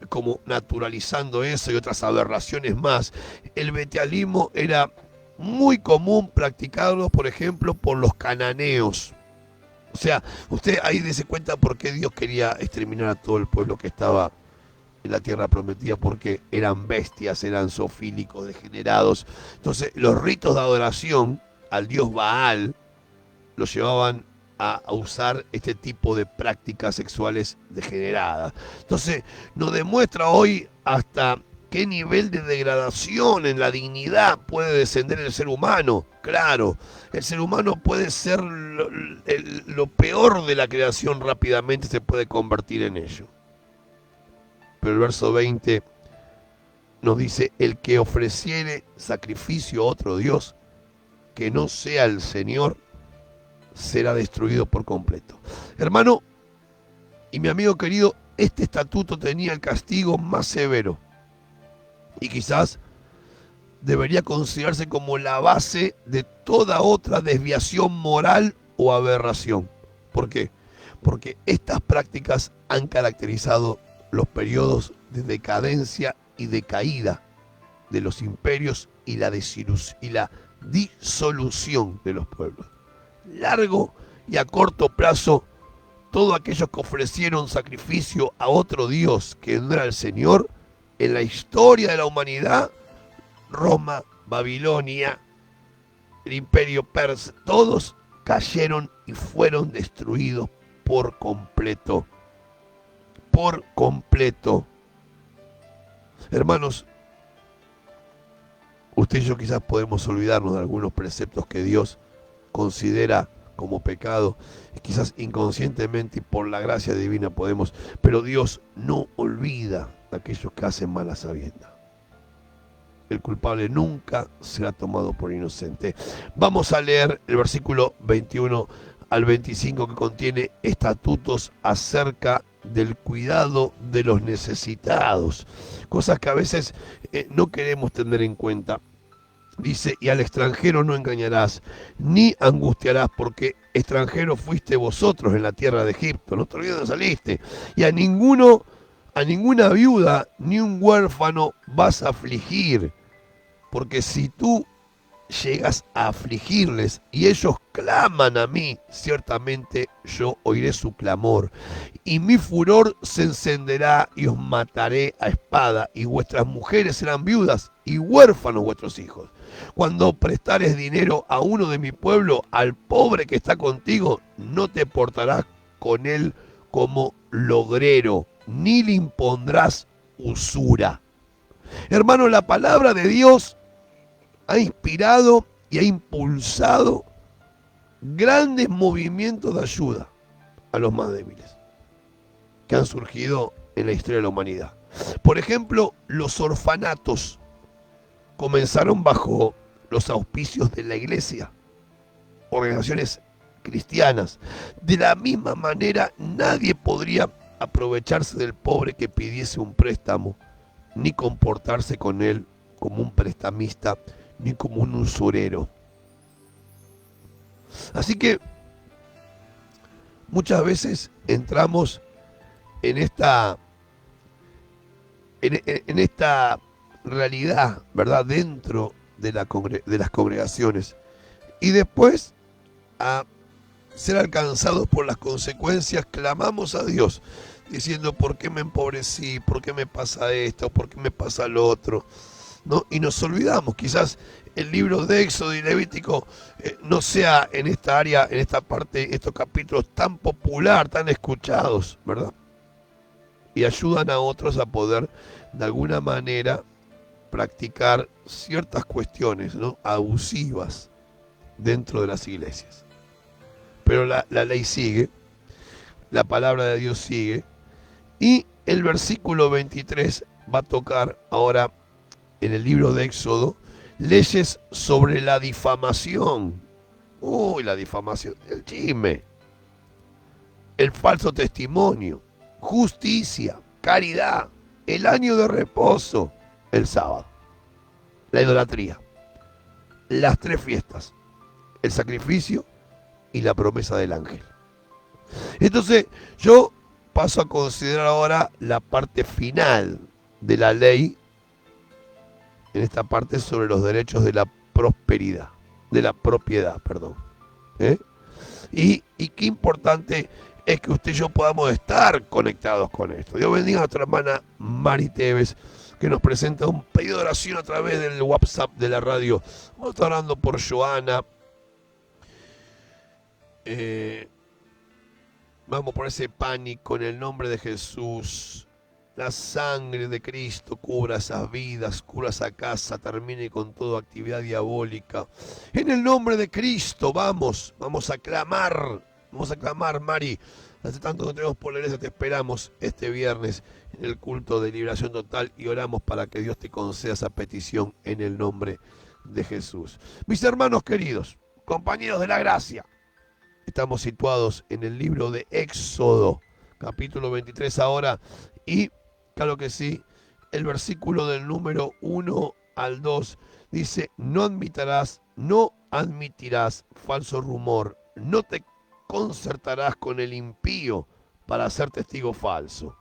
como naturalizando eso y otras aberraciones más, el bestialismo era muy común practicarlo, por ejemplo, por los cananeos. O sea, usted ahí dése cuenta por qué Dios quería exterminar a todo el pueblo que estaba en la tierra prometida, porque eran bestias, eran zoofílicos, degenerados. Entonces, los ritos de adoración al dios Baal los llevaban a usar este tipo de prácticas sexuales degeneradas. Entonces, nos demuestra hoy hasta qué nivel de degradación en la dignidad puede descender el ser humano. Claro, el ser humano puede ser lo peor de la creación, rápidamente se puede convertir en ello. Pero el verso 20 nos dice, el que ofreciere sacrificio a otro Dios que no sea el Señor, será destruido por completo. Hermano y mi amigo querido, este estatuto tenía el castigo más severo. Y quizás debería considerarse como la base de toda otra desviación moral o aberración. ¿Por qué? Porque estas prácticas han caracterizado los periodos de decadencia y de caída de los imperios y la disolución de los pueblos. Largo y a corto plazo, todos aquellos que ofrecieron sacrificio a otro Dios que no era el Señor, en la historia de la humanidad, Roma, Babilonia, el imperio persa, todos cayeron y fueron destruidos por completo. Por completo. Hermanos, usted y yo quizás podemos olvidarnos de algunos preceptos que Dios considera como pecado, quizás inconscientemente y por la gracia divina podemos, pero Dios no olvida a aquellos que hacen mal a sabiendas. El culpable nunca será tomado por inocente. Vamos a leer el versículo 21 al 25 que contiene estatutos acerca del cuidado de los necesitados, cosas que a veces no queremos tener en cuenta. Dice, y al extranjero no engañarás, ni angustiarás, porque extranjero fuiste vosotros en la tierra de Egipto, no te olvides de saliste, y a ninguna viuda ni un huérfano vas a afligir, porque si tú llegas a afligirles y ellos claman a mí, ciertamente yo oiré su clamor, y mi furor se encenderá y os mataré a espada, y vuestras mujeres serán viudas y huérfanos vuestros hijos. Cuando prestares dinero a uno de mi pueblo, al pobre que está contigo, no te portarás con él como logrero, ni le impondrás usura. Hermano, la palabra de Dios ha inspirado y ha impulsado grandes movimientos de ayuda a los más débiles que han surgido en la historia de la humanidad. Por ejemplo, los orfanatos comenzaron bajo los auspicios de la iglesia, organizaciones cristianas. De la misma manera, nadie podría aprovecharse del pobre que pidiese un préstamo, ni comportarse con él como un prestamista, ni como un usurero. Así que muchas veces entramos en esta realidad, ¿verdad?, dentro de las congregaciones, y después, a ser alcanzados por las consecuencias, clamamos a Dios diciendo, ¿por qué me empobrecí? ¿Por qué me pasa esto? ¿Por qué me pasa lo otro? ¿No? Y nos olvidamos, quizás el libro de Éxodo y Levítico no sea en esta área, en esta parte, estos capítulos tan popular, tan escuchados, ¿verdad? Y ayudan a otros a poder de alguna manera practicar ciertas cuestiones, ¿no?, abusivas dentro de las iglesias. Pero la ley sigue, la palabra de Dios sigue, y el versículo 23 va a tocar ahora en el libro de Éxodo leyes sobre la difamación. Uy, la difamación, el chisme, el falso testimonio, justicia, caridad, el año de reposo, el sábado, la idolatría, las 3 fiestas, el sacrificio y la promesa del ángel. Entonces yo paso a considerar ahora la parte final de la ley, en esta parte sobre los derechos de la prosperidad, de la propiedad, perdón. Y qué importante es que usted y yo podamos estar conectados con esto. Dios bendiga a nuestra hermana Mari Tevez, que nos presenta un pedido de oración a través del WhatsApp de la radio. Vamos a estar orando por Joana. Vamos por ese pánico en el nombre de Jesús. La sangre de Cristo cubra esas vidas, cubra esa casa, termine con toda actividad diabólica. En el nombre de Cristo, vamos a clamar, Mari. Hace tanto que tenemos por la iglesia, te esperamos este viernes en el culto de liberación total y oramos para que Dios te conceda esa petición en el nombre de Jesús. Mis hermanos queridos, compañeros de la gracia, estamos situados en el libro de Éxodo, capítulo 23 ahora, y claro que sí, el versículo del número 1 al 2, dice, no admitirás falso rumor, no te concertarás con el impío para ser testigo falso,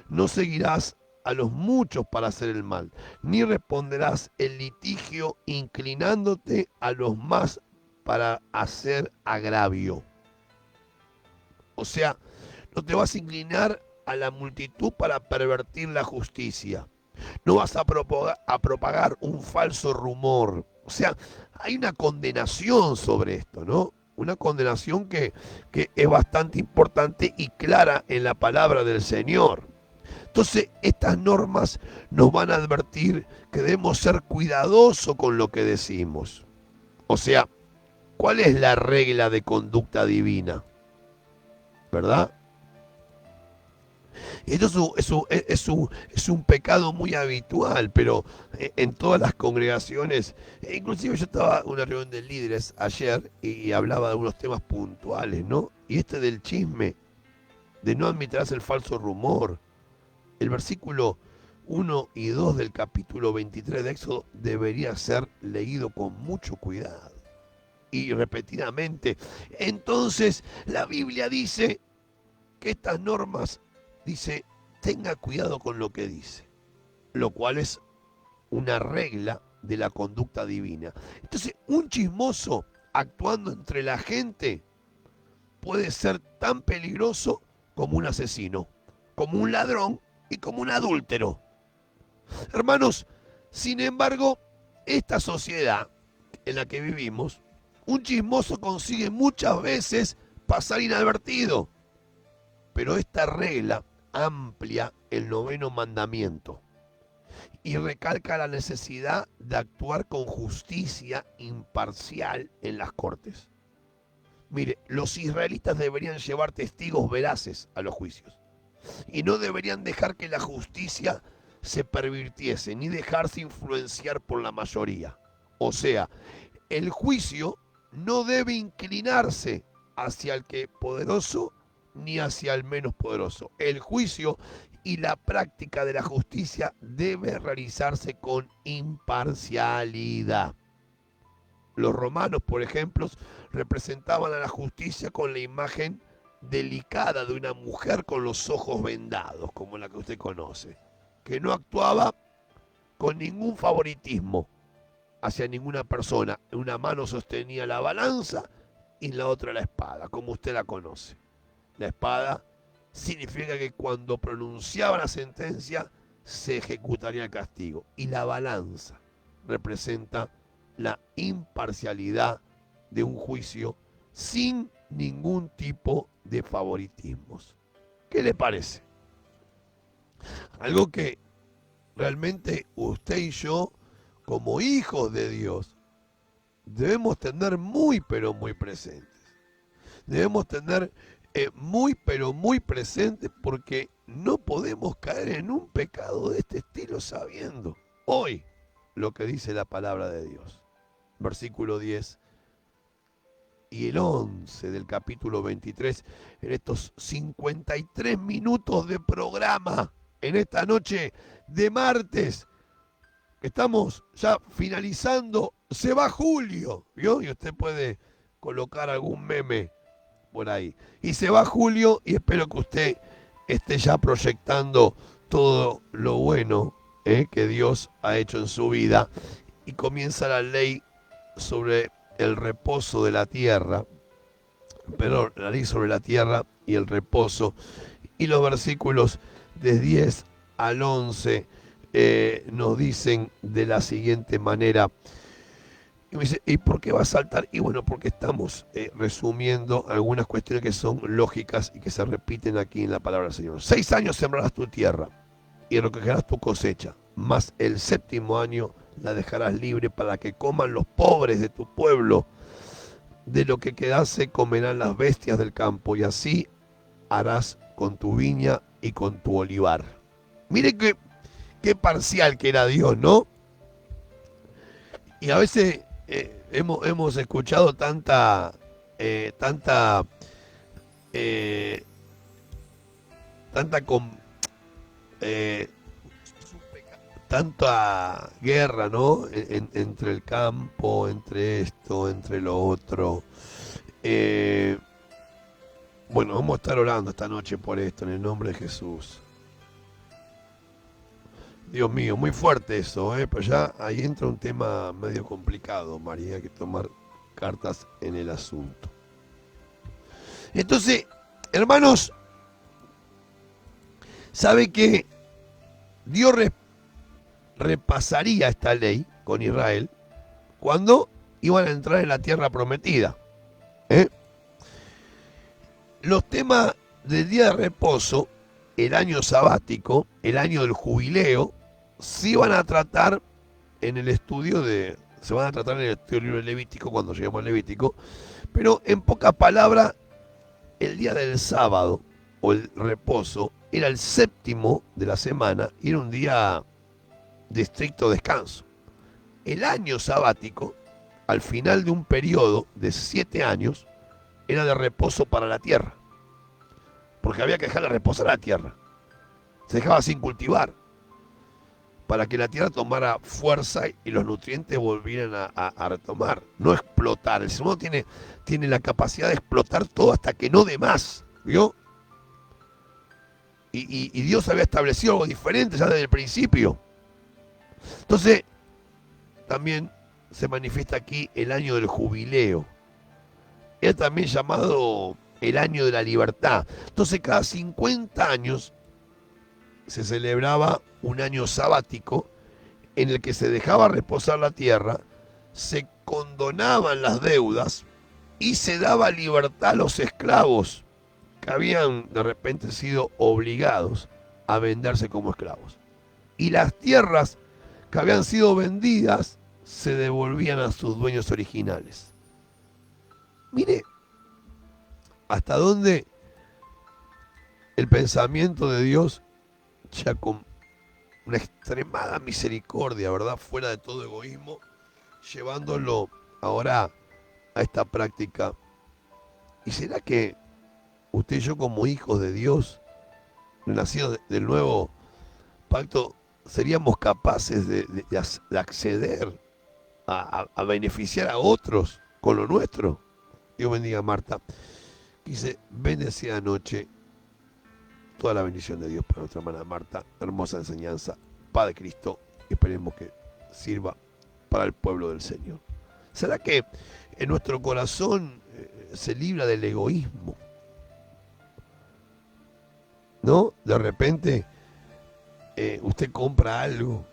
no seguirás a los muchos para hacer el mal, ni responderás el litigio inclinándote a los más para hacer agravio. O sea, no te vas a inclinar a la multitud para pervertir la justicia. No vas a propagar un falso rumor. O sea, hay una condenación sobre esto, ¿no? Una condenación que es bastante importante y clara en la palabra del Señor. Entonces, estas normas nos van a advertir que debemos ser cuidadosos con lo que decimos. O sea, ¿cuál es la regla de conducta divina? ¿Verdad? Esto es un pecado muy habitual, pero en todas las congregaciones, inclusive yo estaba en una reunión de líderes ayer y hablaba de algunos temas puntuales, ¿no? Y este del chisme, de no admitirás el falso rumor. El versículo 1 y 2 del capítulo 23 de Éxodo debería ser leído con mucho cuidado y repetidamente. Entonces, la Biblia dice que estas normas, dice, tenga cuidado con lo que dice, lo cual es una regla de la conducta divina. Entonces, un chismoso actuando entre la gente puede ser tan peligroso como un asesino, como un ladrón y como un adúltero. Hermanos, sin embargo, esta sociedad en la que vivimos, un chismoso consigue muchas veces pasar inadvertido. Pero esta regla amplia el 9º mandamiento y recalca la necesidad de actuar con justicia imparcial en las cortes. Mire, los israelitas deberían llevar testigos veraces a los juicios y no deberían dejar que la justicia se pervirtiese ni dejarse influenciar por la mayoría. O sea, el juicio no debe inclinarse hacia el que poderoso ni hacia el menos poderoso. El juicio y la práctica de la justicia debe realizarse con imparcialidad. Los romanos, por ejemplo, representaban a la justicia con la imagen delicada de una mujer con los ojos vendados, como la que usted conoce, que no actuaba con ningún favoritismo hacia ninguna persona. En una mano sostenía la balanza y en la otra la espada, como usted la conoce. La espada significa que cuando pronunciaba la sentencia se ejecutaría el castigo. Y la balanza representa la imparcialidad de un juicio sin ningún tipo de favoritismos. ¿Qué le parece? Algo que realmente usted y yo, como hijos de Dios, debemos tener muy pero muy presentes. Debemos tener muy pero muy presentes, porque no podemos caer en un pecado de este estilo sabiendo hoy lo que dice la palabra de Dios. Versículo 10 y el 11 del capítulo 23, en estos 53 minutos de programa, en esta noche de martes, estamos ya finalizando, se va julio, ¿vio? Y usted puede colocar algún meme por ahí. Y se va julio y espero que usted esté ya proyectando todo lo bueno que Dios ha hecho en su vida. Y comienza la ley sobre el reposo de la tierra, pero la ley sobre la tierra y el reposo. Y los versículos de 10 al 11 nos dicen de la siguiente manera. Y me dice, ¿y por qué va a saltar? Y bueno, porque estamos resumiendo algunas cuestiones que son lógicas y que se repiten aquí en la palabra del Señor. 6 años sembrarás tu tierra y recogerás tu cosecha, mas el 7º año la dejarás libre para que coman los pobres de tu pueblo. De lo que quedase comerán las bestias del campo, y así harás con tu viña y con tu olivar. Mire qué parcial que era Dios, ¿no? Y a veces hemos escuchado tanta tanta guerra, ¿no? Entre el campo, entre esto, entre lo otro. Bueno, vamos a estar orando esta noche por esto, en el nombre de Jesús. Dios mío, muy fuerte eso, pero ya ahí entra un tema medio complicado, María, hay que tomar cartas en el asunto. Entonces, hermanos, ¿sabe que Dios repasaría esta ley con Israel cuando iban a entrar en la tierra prometida? Los temas del día de reposo, el año sabático, el año del jubileo, se van a tratar en el estudio del libro de Levítico cuando lleguemos al Levítico, pero en pocas palabras, el día del sábado o el reposo era el séptimo de la semana y era un día de estricto descanso. El año sabático, al final de un periodo de 7 años, era de reposo para la tierra, porque había que dejarla reposar a la tierra. Se dejaba sin cultivar, para que la tierra tomara fuerza y los nutrientes volvieran a retomar, no explotar. El ser humano tiene la capacidad de explotar todo hasta que no dé más, ¿vio? Y Dios había establecido algo diferente ya desde el principio. Entonces, también se manifiesta aquí el año del jubileo. Es también llamado el año de la libertad. Entonces, cada 50 años se celebraba un año sabático en el que se dejaba reposar la tierra, se condonaban las deudas y se daba libertad a los esclavos que habían de repente sido obligados a venderse como esclavos. Y las tierras que habían sido vendidas se devolvían a sus dueños originales. Mire, hasta dónde el pensamiento de Dios, ya con una extremada misericordia, ¿verdad? Fuera de todo egoísmo, llevándolo ahora a esta práctica. ¿Y será que usted y yo, como hijos de Dios, nacidos del nuevo pacto, seríamos capaces de acceder a beneficiar a otros con lo nuestro? Dios bendiga a Marta. Dice, bendecida noche. Toda la bendición de Dios para nuestra hermana Marta. Hermosa enseñanza. Paz de Cristo. Esperemos que sirva para el pueblo del Señor. ¿Será que en nuestro corazón se libra del egoísmo? ¿No? De repente usted compra algo,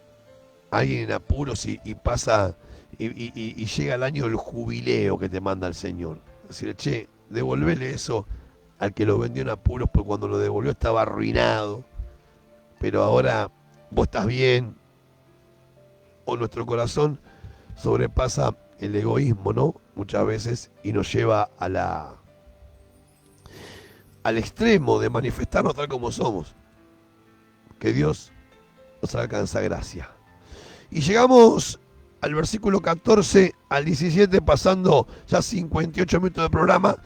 alguien en apuros y pasa y llega el año del jubileo que te manda el Señor. Decirle, che, devolvele eso al que lo vendió en apuros, porque cuando lo devolvió estaba arruinado, pero ahora vos estás bien. O nuestro corazón sobrepasa el egoísmo, ¿no? Muchas veces, y nos lleva al extremo de manifestarnos tal como somos. Que Dios nos alcanza gracia. Y llegamos al versículo 14 al 17, pasando ya 58 minutos de programa,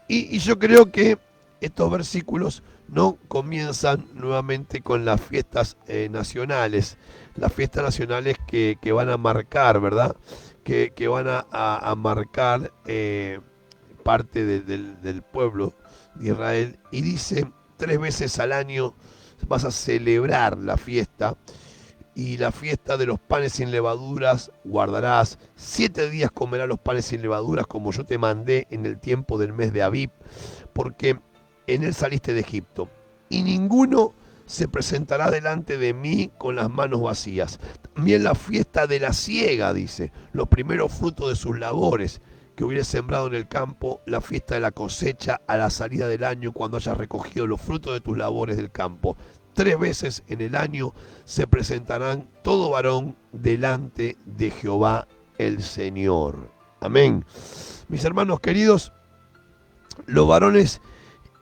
y yo creo que estos versículos no comienzan nuevamente con las fiestas nacionales, las fiestas nacionales que van a marcar, ¿verdad? Que van a marcar parte del pueblo de Israel, y dice, 3 veces al año vas a celebrar la fiesta, y la fiesta de los panes sin levaduras guardarás. 7 días comerás los panes sin levaduras, como yo te mandé en el tiempo del mes de Abib, porque en él saliste de Egipto. Y ninguno se presentará delante de mí con las manos vacías. También la fiesta de la siega, dice, los primeros frutos de sus labores que hubieras sembrado en el campo, la fiesta de la cosecha a la salida del año, cuando hayas recogido los frutos de tus labores del campo. 3 veces en el año se presentarán todo varón delante de Jehová el Señor. Amén. Mis hermanos queridos, los varones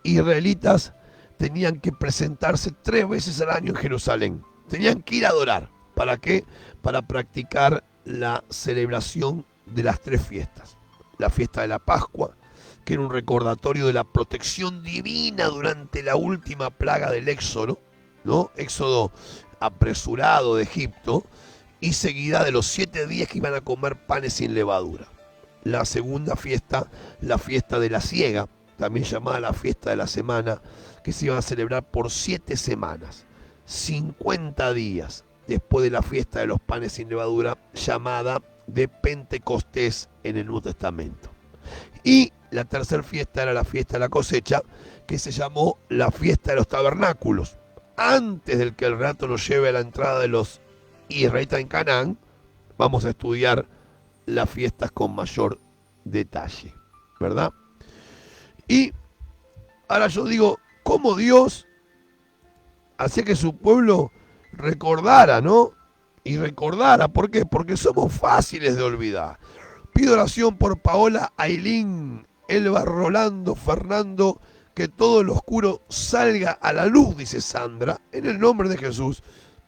israelitas tenían que presentarse 3 veces al año en Jerusalén. Tenían que ir a adorar. ¿Para qué? Para practicar la celebración de las 3 fiestas. La fiesta de la Pascua, que era un recordatorio de la protección divina durante la última plaga del Éxodo, ¿no? Éxodo apresurado de Egipto y seguida de los 7 días que iban a comer panes sin levadura. La segunda fiesta, la fiesta de la siega, también llamada la fiesta de la semana, que se iba a celebrar por 7 semanas, 50 días después de la fiesta de los panes sin levadura, llamada de Pentecostés en el Nuevo Testamento. Y la tercera fiesta era la fiesta de la cosecha, que se llamó la fiesta de los tabernáculos. Antes del que el relato nos lleve a la entrada de los israelitas en Canaán, vamos a estudiar las fiestas con mayor detalle, ¿verdad? Y ahora yo digo, ¿cómo Dios hacía que su pueblo recordara, ¿no? Y recordara, ¿por qué? Porque somos fáciles de olvidar. Pido oración por Paola, Ailín, Elba, Rolando, Fernando, que todo lo oscuro salga a la luz, dice Sandra, en el nombre de Jesús.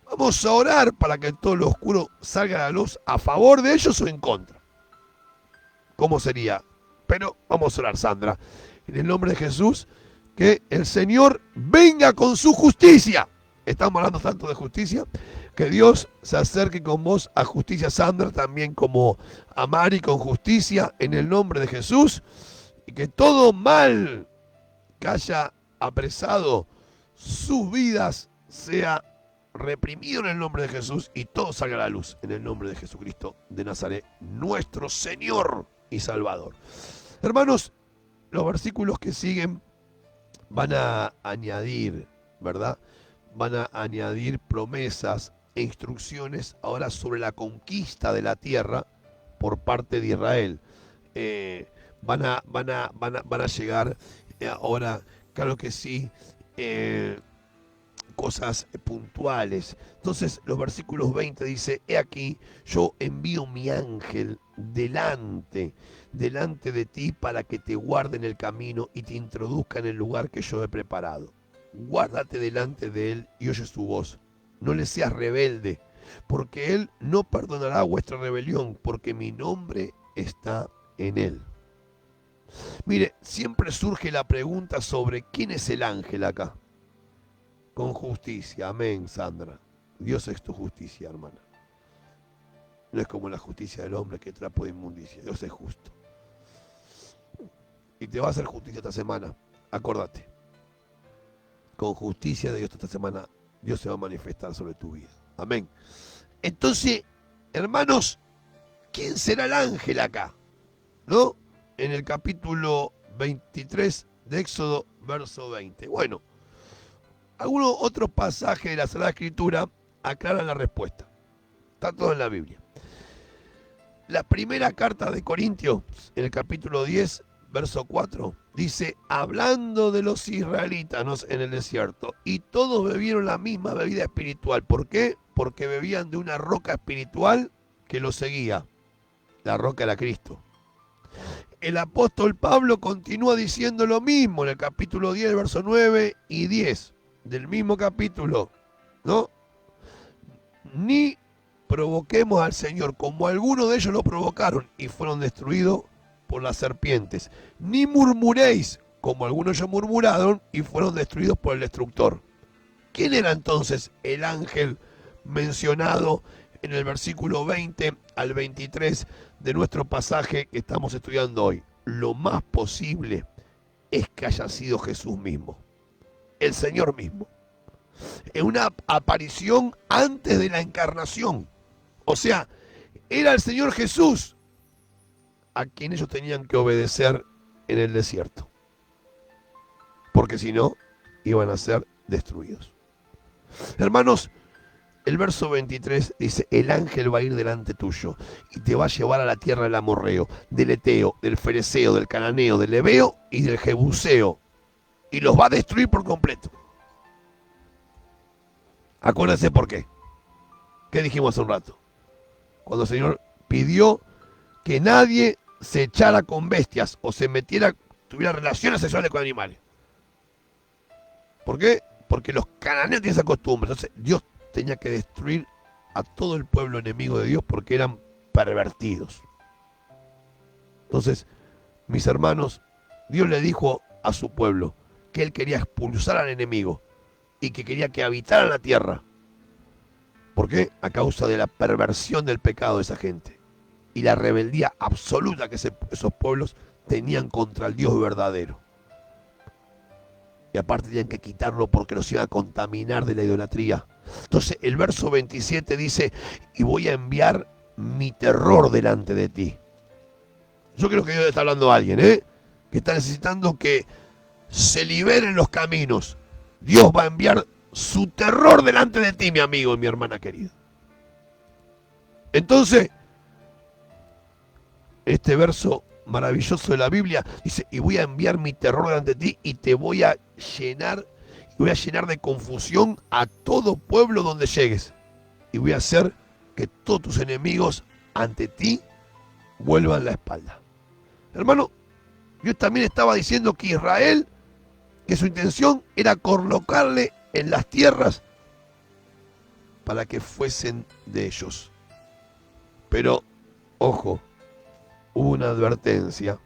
Vamos a orar para que todo lo oscuro salga a la luz, a favor de ellos o en contra. ¿Cómo sería? Pero vamos a orar, Sandra, en el nombre de Jesús, que el Señor venga con su justicia. Estamos hablando tanto de justicia, que Dios se acerque con vos a justicia, Sandra, también como a Mari con justicia, en el nombre de Jesús, y que todo mal que haya apresado sus vidas sea reprimido en el nombre de Jesús y todo salga a la luz en el nombre de Jesucristo de Nazaret, nuestro Señor y Salvador. Hermanos, los versículos que siguen van a añadir, ¿verdad? Van a añadir promesas e instrucciones ahora sobre la conquista de la tierra por parte de Israel. Van a llegar ahora, claro que sí, cosas puntuales. Entonces los versículos 20 dice: he aquí, yo envío mi ángel delante de ti para que te guarde en el camino y te introduzca en el lugar que yo he preparado. Guárdate delante de él y oye su voz. No le seas rebelde, porque él no perdonará vuestra rebelión, porque mi nombre está en él. Mire, siempre surge la pregunta sobre quién es el ángel acá. Con justicia, amén, Sandra. Dios es tu justicia, hermana. No es como la justicia del hombre que trapo de inmundicia. Dios es justo. Y te va a hacer justicia esta semana, acordate. Con justicia de Dios esta semana, Dios se va a manifestar sobre tu vida. Amén. Entonces, hermanos, ¿quién será el ángel acá? ¿No? En el capítulo 23 de Éxodo, verso 20. Bueno, algunos otros pasajes de la Sagrada Escritura aclaran la respuesta. Está todo en la Biblia. La primera carta de Corintios, en el capítulo 10, verso 4, dice: hablando de los israelitas en el desierto, y todos bebieron la misma bebida espiritual. ¿Por qué? Porque bebían de una roca espiritual que los seguía. La roca era Cristo. El apóstol Pablo continúa diciendo lo mismo en el capítulo 10, verso 9 y 10 del mismo capítulo, ¿no? Ni provoquemos al Señor como algunos de ellos lo provocaron y fueron destruidos por las serpientes. Ni murmuréis como algunos de ellos murmuraron y fueron destruidos por el destructor. ¿Quién era entonces el ángel mencionado en el versículo 20 al 23 de nuestro pasaje que estamos estudiando hoy? Lo más posible es que haya sido Jesús mismo, el Señor mismo, en una aparición antes de la encarnación. O sea, era el Señor Jesús a quien ellos tenían que obedecer en el desierto, porque si no, iban a ser destruidos. Hermanos, el verso 23 dice: el ángel va a ir delante tuyo y te va a llevar a la tierra del amorreo, del eteo, del fereceo, del cananeo, del heveo y del jebuseo, y los va a destruir por completo. Acuérdense por qué. ¿Qué dijimos hace un rato? Cuando el Señor pidió que nadie se echara con bestias o se metiera, tuviera relaciones sexuales con animales. ¿Por qué? Porque los cananeos tienen esa costumbre. Entonces Dios tenía que destruir a todo el pueblo enemigo de Dios porque eran pervertidos. Entonces, mis hermanos, Dios le dijo a su pueblo que Él quería expulsar al enemigo y que quería que habitara en la tierra. ¿Por qué? A causa de la perversión del pecado de esa gente y la rebeldía absoluta que esos pueblos tenían contra el Dios verdadero. Y aparte tenían que quitarlo porque los iba a contaminar de la idolatría. Entonces el verso 27 dice, y voy a enviar mi terror delante de ti. Yo creo que Dios está hablando a alguien, que está necesitando que se liberen los caminos. Dios va a enviar su terror delante de ti, mi amigo y mi hermana querida. Entonces, este verso maravilloso de la Biblia dice, y voy a enviar mi terror delante de ti y te voy a llenar de confusión a todo pueblo donde llegues. Y voy a hacer que todos tus enemigos ante ti vuelvan la espalda. Hermano, Dios también estaba diciendo que Israel, que su intención era colocarle en las tierras para que fuesen de ellos. Pero, ojo, hubo una advertencia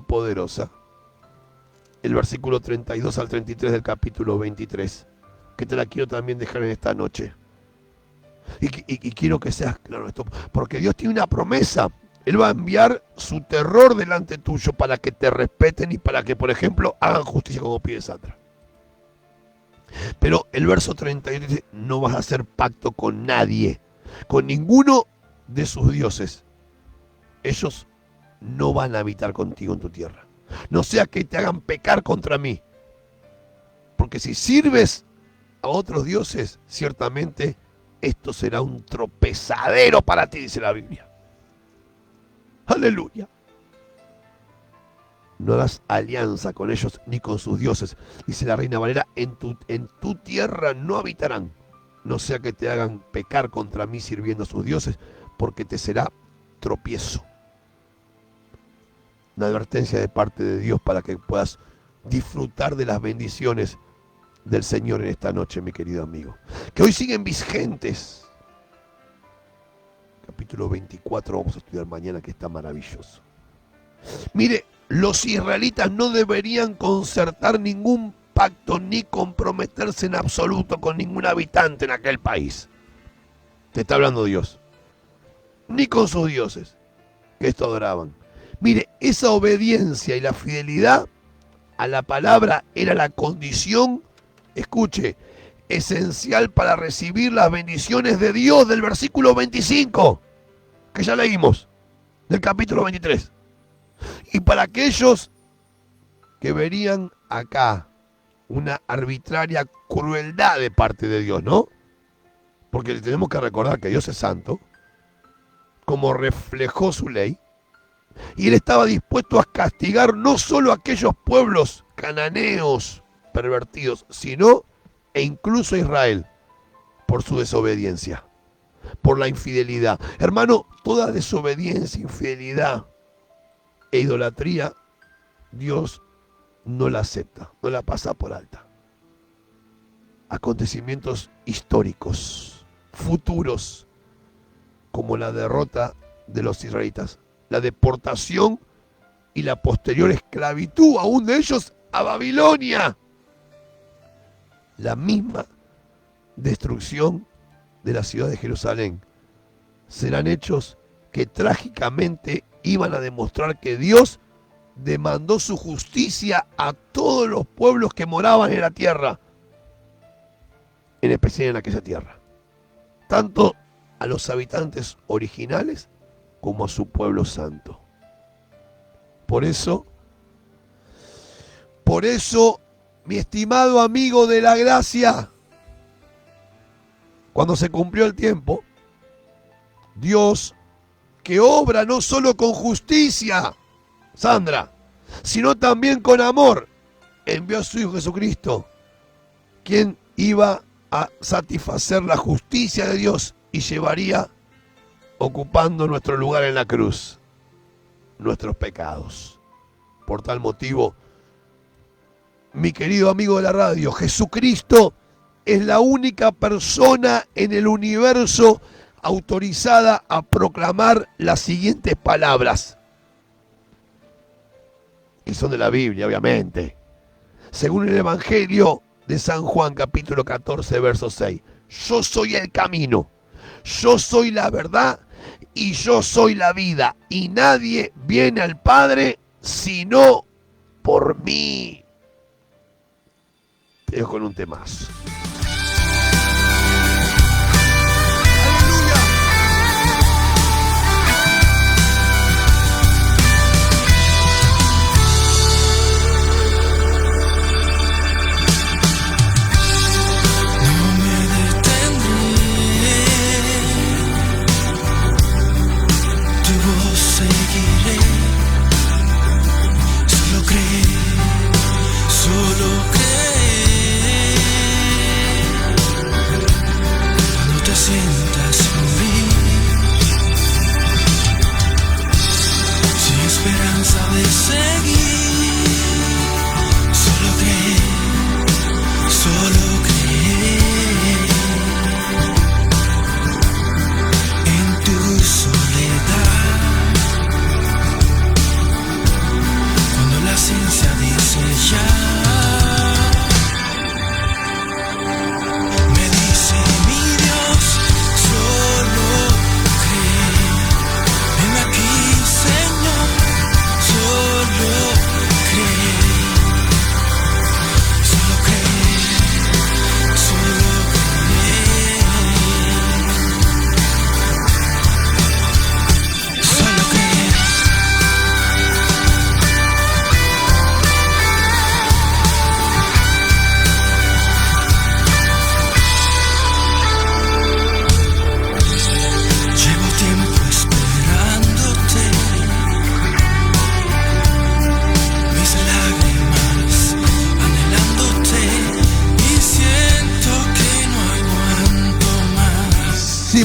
poderosa. El versículo 32 al 33 del capítulo 23, que te la quiero también dejar en esta noche. Y quiero que seas claro esto, porque Dios tiene una promesa. Él va a enviar su terror delante tuyo para que te respeten y para que, por ejemplo, hagan justicia como pide Sandra. Pero el verso 32 dice, no vas a hacer pacto con nadie, con ninguno de sus dioses. Ellos no van a habitar contigo en tu tierra. No sea que te hagan pecar contra mí. Porque si sirves a otros dioses, ciertamente esto será un tropezadero para ti, dice la Biblia. Aleluya. No hagas alianza con ellos ni con sus dioses. Dice la Reina Valera, en tu tierra no habitarán. No sea que te hagan pecar contra mí sirviendo a sus dioses, porque te será tropiezo. Una advertencia de parte de Dios para que puedas disfrutar de las bendiciones del Señor en esta noche, mi querido amigo. Que hoy siguen vigentes. Capítulo 24 vamos a estudiar mañana, que está maravilloso. Mire, los israelitas no deberían concertar ningún pacto ni comprometerse en absoluto con ningún habitante en aquel país. Te está hablando Dios. Ni con sus dioses, que esto adoraban. Mire, esa obediencia y la fidelidad a la palabra era la condición, escuche, esencial para recibir las bendiciones de Dios del versículo 25, que ya leímos, del capítulo 23. Y para aquellos que verían acá una arbitraria crueldad de parte de Dios, ¿no? Porque tenemos que recordar que Dios es santo, como reflejó su ley, y Él estaba dispuesto a castigar no solo a aquellos pueblos cananeos pervertidos, sino e incluso a Israel por su desobediencia, por la infidelidad. Hermano, toda desobediencia, infidelidad e idolatría, Dios no la acepta, no la pasa por alta. Acontecimientos históricos, futuros, como la derrota de los israelitas, la deportación y la posterior esclavitud, aún de ellos, a Babilonia. La misma destrucción de la ciudad de Jerusalén. Serán hechos que trágicamente iban a demostrar que Dios demandó su justicia a todos los pueblos que moraban en la tierra, en especial en aquella tierra, tanto a los habitantes originales como a su pueblo santo. Por eso, mi estimado amigo de la gracia, cuando se cumplió el tiempo, Dios, que obra no solo con justicia, Sandra, sino también con amor, envió a su Hijo Jesucristo, quien iba a satisfacer la justicia de Dios y llevaría, ocupando nuestro lugar en la cruz, nuestros pecados. Por tal motivo, mi querido amigo de la radio, Jesucristo es la única persona en el universo autorizada a proclamar las siguientes palabras, que son de la Biblia, obviamente. Según el Evangelio de San Juan, capítulo 14, verso 6. yo soy el camino, yo soy la verdad y yo soy la vida. Y nadie viene al Padre sino por mí. Te dejo con un temazo.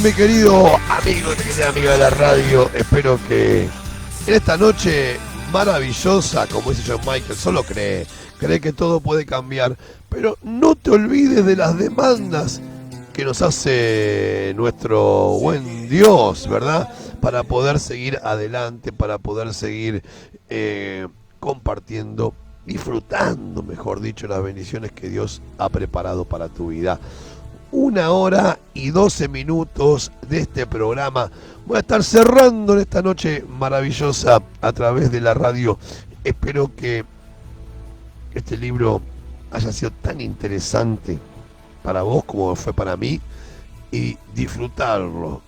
Mi querido amigo, mi querida amiga de la radio, espero que en esta noche maravillosa, como dice John Michael, solo cree que todo puede cambiar, pero no te olvides de las demandas que nos hace nuestro buen Dios, ¿verdad? Para poder seguir adelante, para poder seguir compartiendo, disfrutando, mejor dicho, las bendiciones que Dios ha preparado para tu vida. 1 hora y 12 minutos de este programa. Voy a estar cerrando en esta noche maravillosa a través de la radio. Espero que este libro haya sido tan interesante para vos como fue para mí, y disfrutarlo,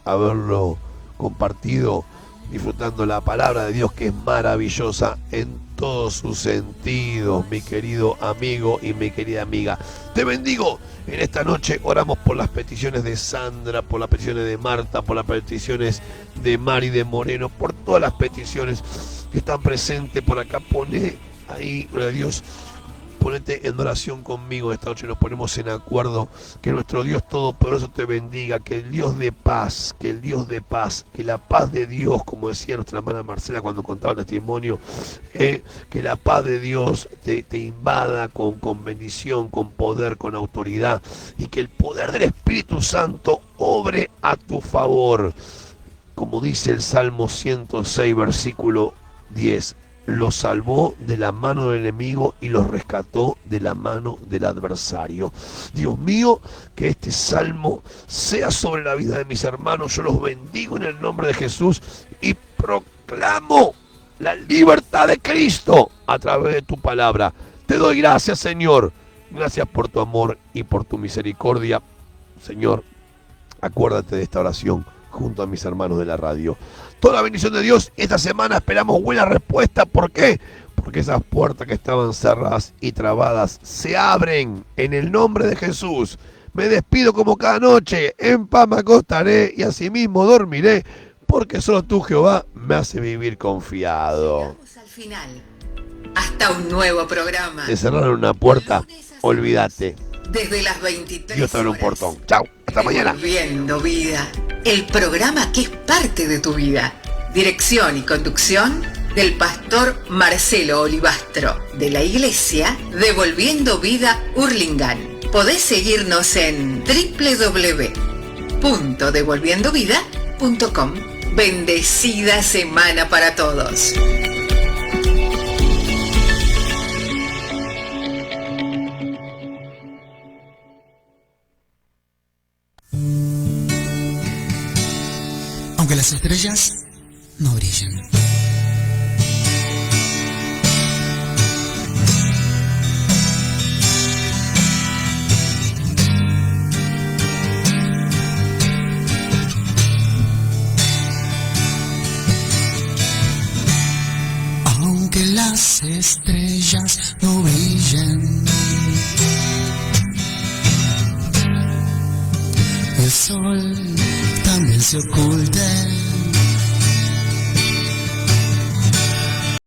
haberlo compartido, disfrutando la palabra de Dios, que es maravillosa en todos sus sentidos, mi querido amigo y mi querida amiga. Te bendigo. En esta noche oramos por las peticiones de Sandra, por las peticiones de Marta, por las peticiones de Mari de Moreno, por todas las peticiones que están presentes por acá. Poné ahí, gloria a Dios, ponete en oración conmigo esta noche. Nos ponemos en acuerdo. Que nuestro Dios Todopoderoso te bendiga, que el Dios de paz, que la paz de Dios, como decía nuestra hermana Marcela cuando contaba el testimonio, que la paz de Dios te invada con bendición, con poder, con autoridad, y que el poder del Espíritu Santo obre a tu favor. Como dice el Salmo 106, versículo 10. Los salvó de la mano del enemigo y los rescató de la mano del adversario. Dios mío, que este salmo sea sobre la vida de mis hermanos. Yo los bendigo en el nombre de Jesús y proclamo la libertad de Cristo a través de tu palabra. Te doy gracias, Señor. Gracias por tu amor y por tu misericordia. Señor, acuérdate de esta oración junto a mis hermanos de la radio. Toda la bendición de Dios. Esta semana esperamos buena respuesta. ¿Por qué? Porque esas puertas que estaban cerradas y trabadas se abren en el nombre de Jesús. Me despido como cada noche. En paz me acostaré y asimismo dormiré, porque solo tú, Jehová, me hace vivir confiado. Llegamos al final. Hasta un nuevo programa. Te cerraron una puerta, olvídate. Desde las 23 Dios te abre un portón. Chau, hasta mañana. Devolviendo Vida, el programa que es parte de tu vida. Dirección y conducción del pastor Marcelo Olivastro, de la iglesia Devolviendo Vida Hurlingham. Podés seguirnos en www.devolviendovida.com. Bendecida semana para todos. aunque las estrellas no brillen. Aunque las estrellas no brillen, el sol también se oculta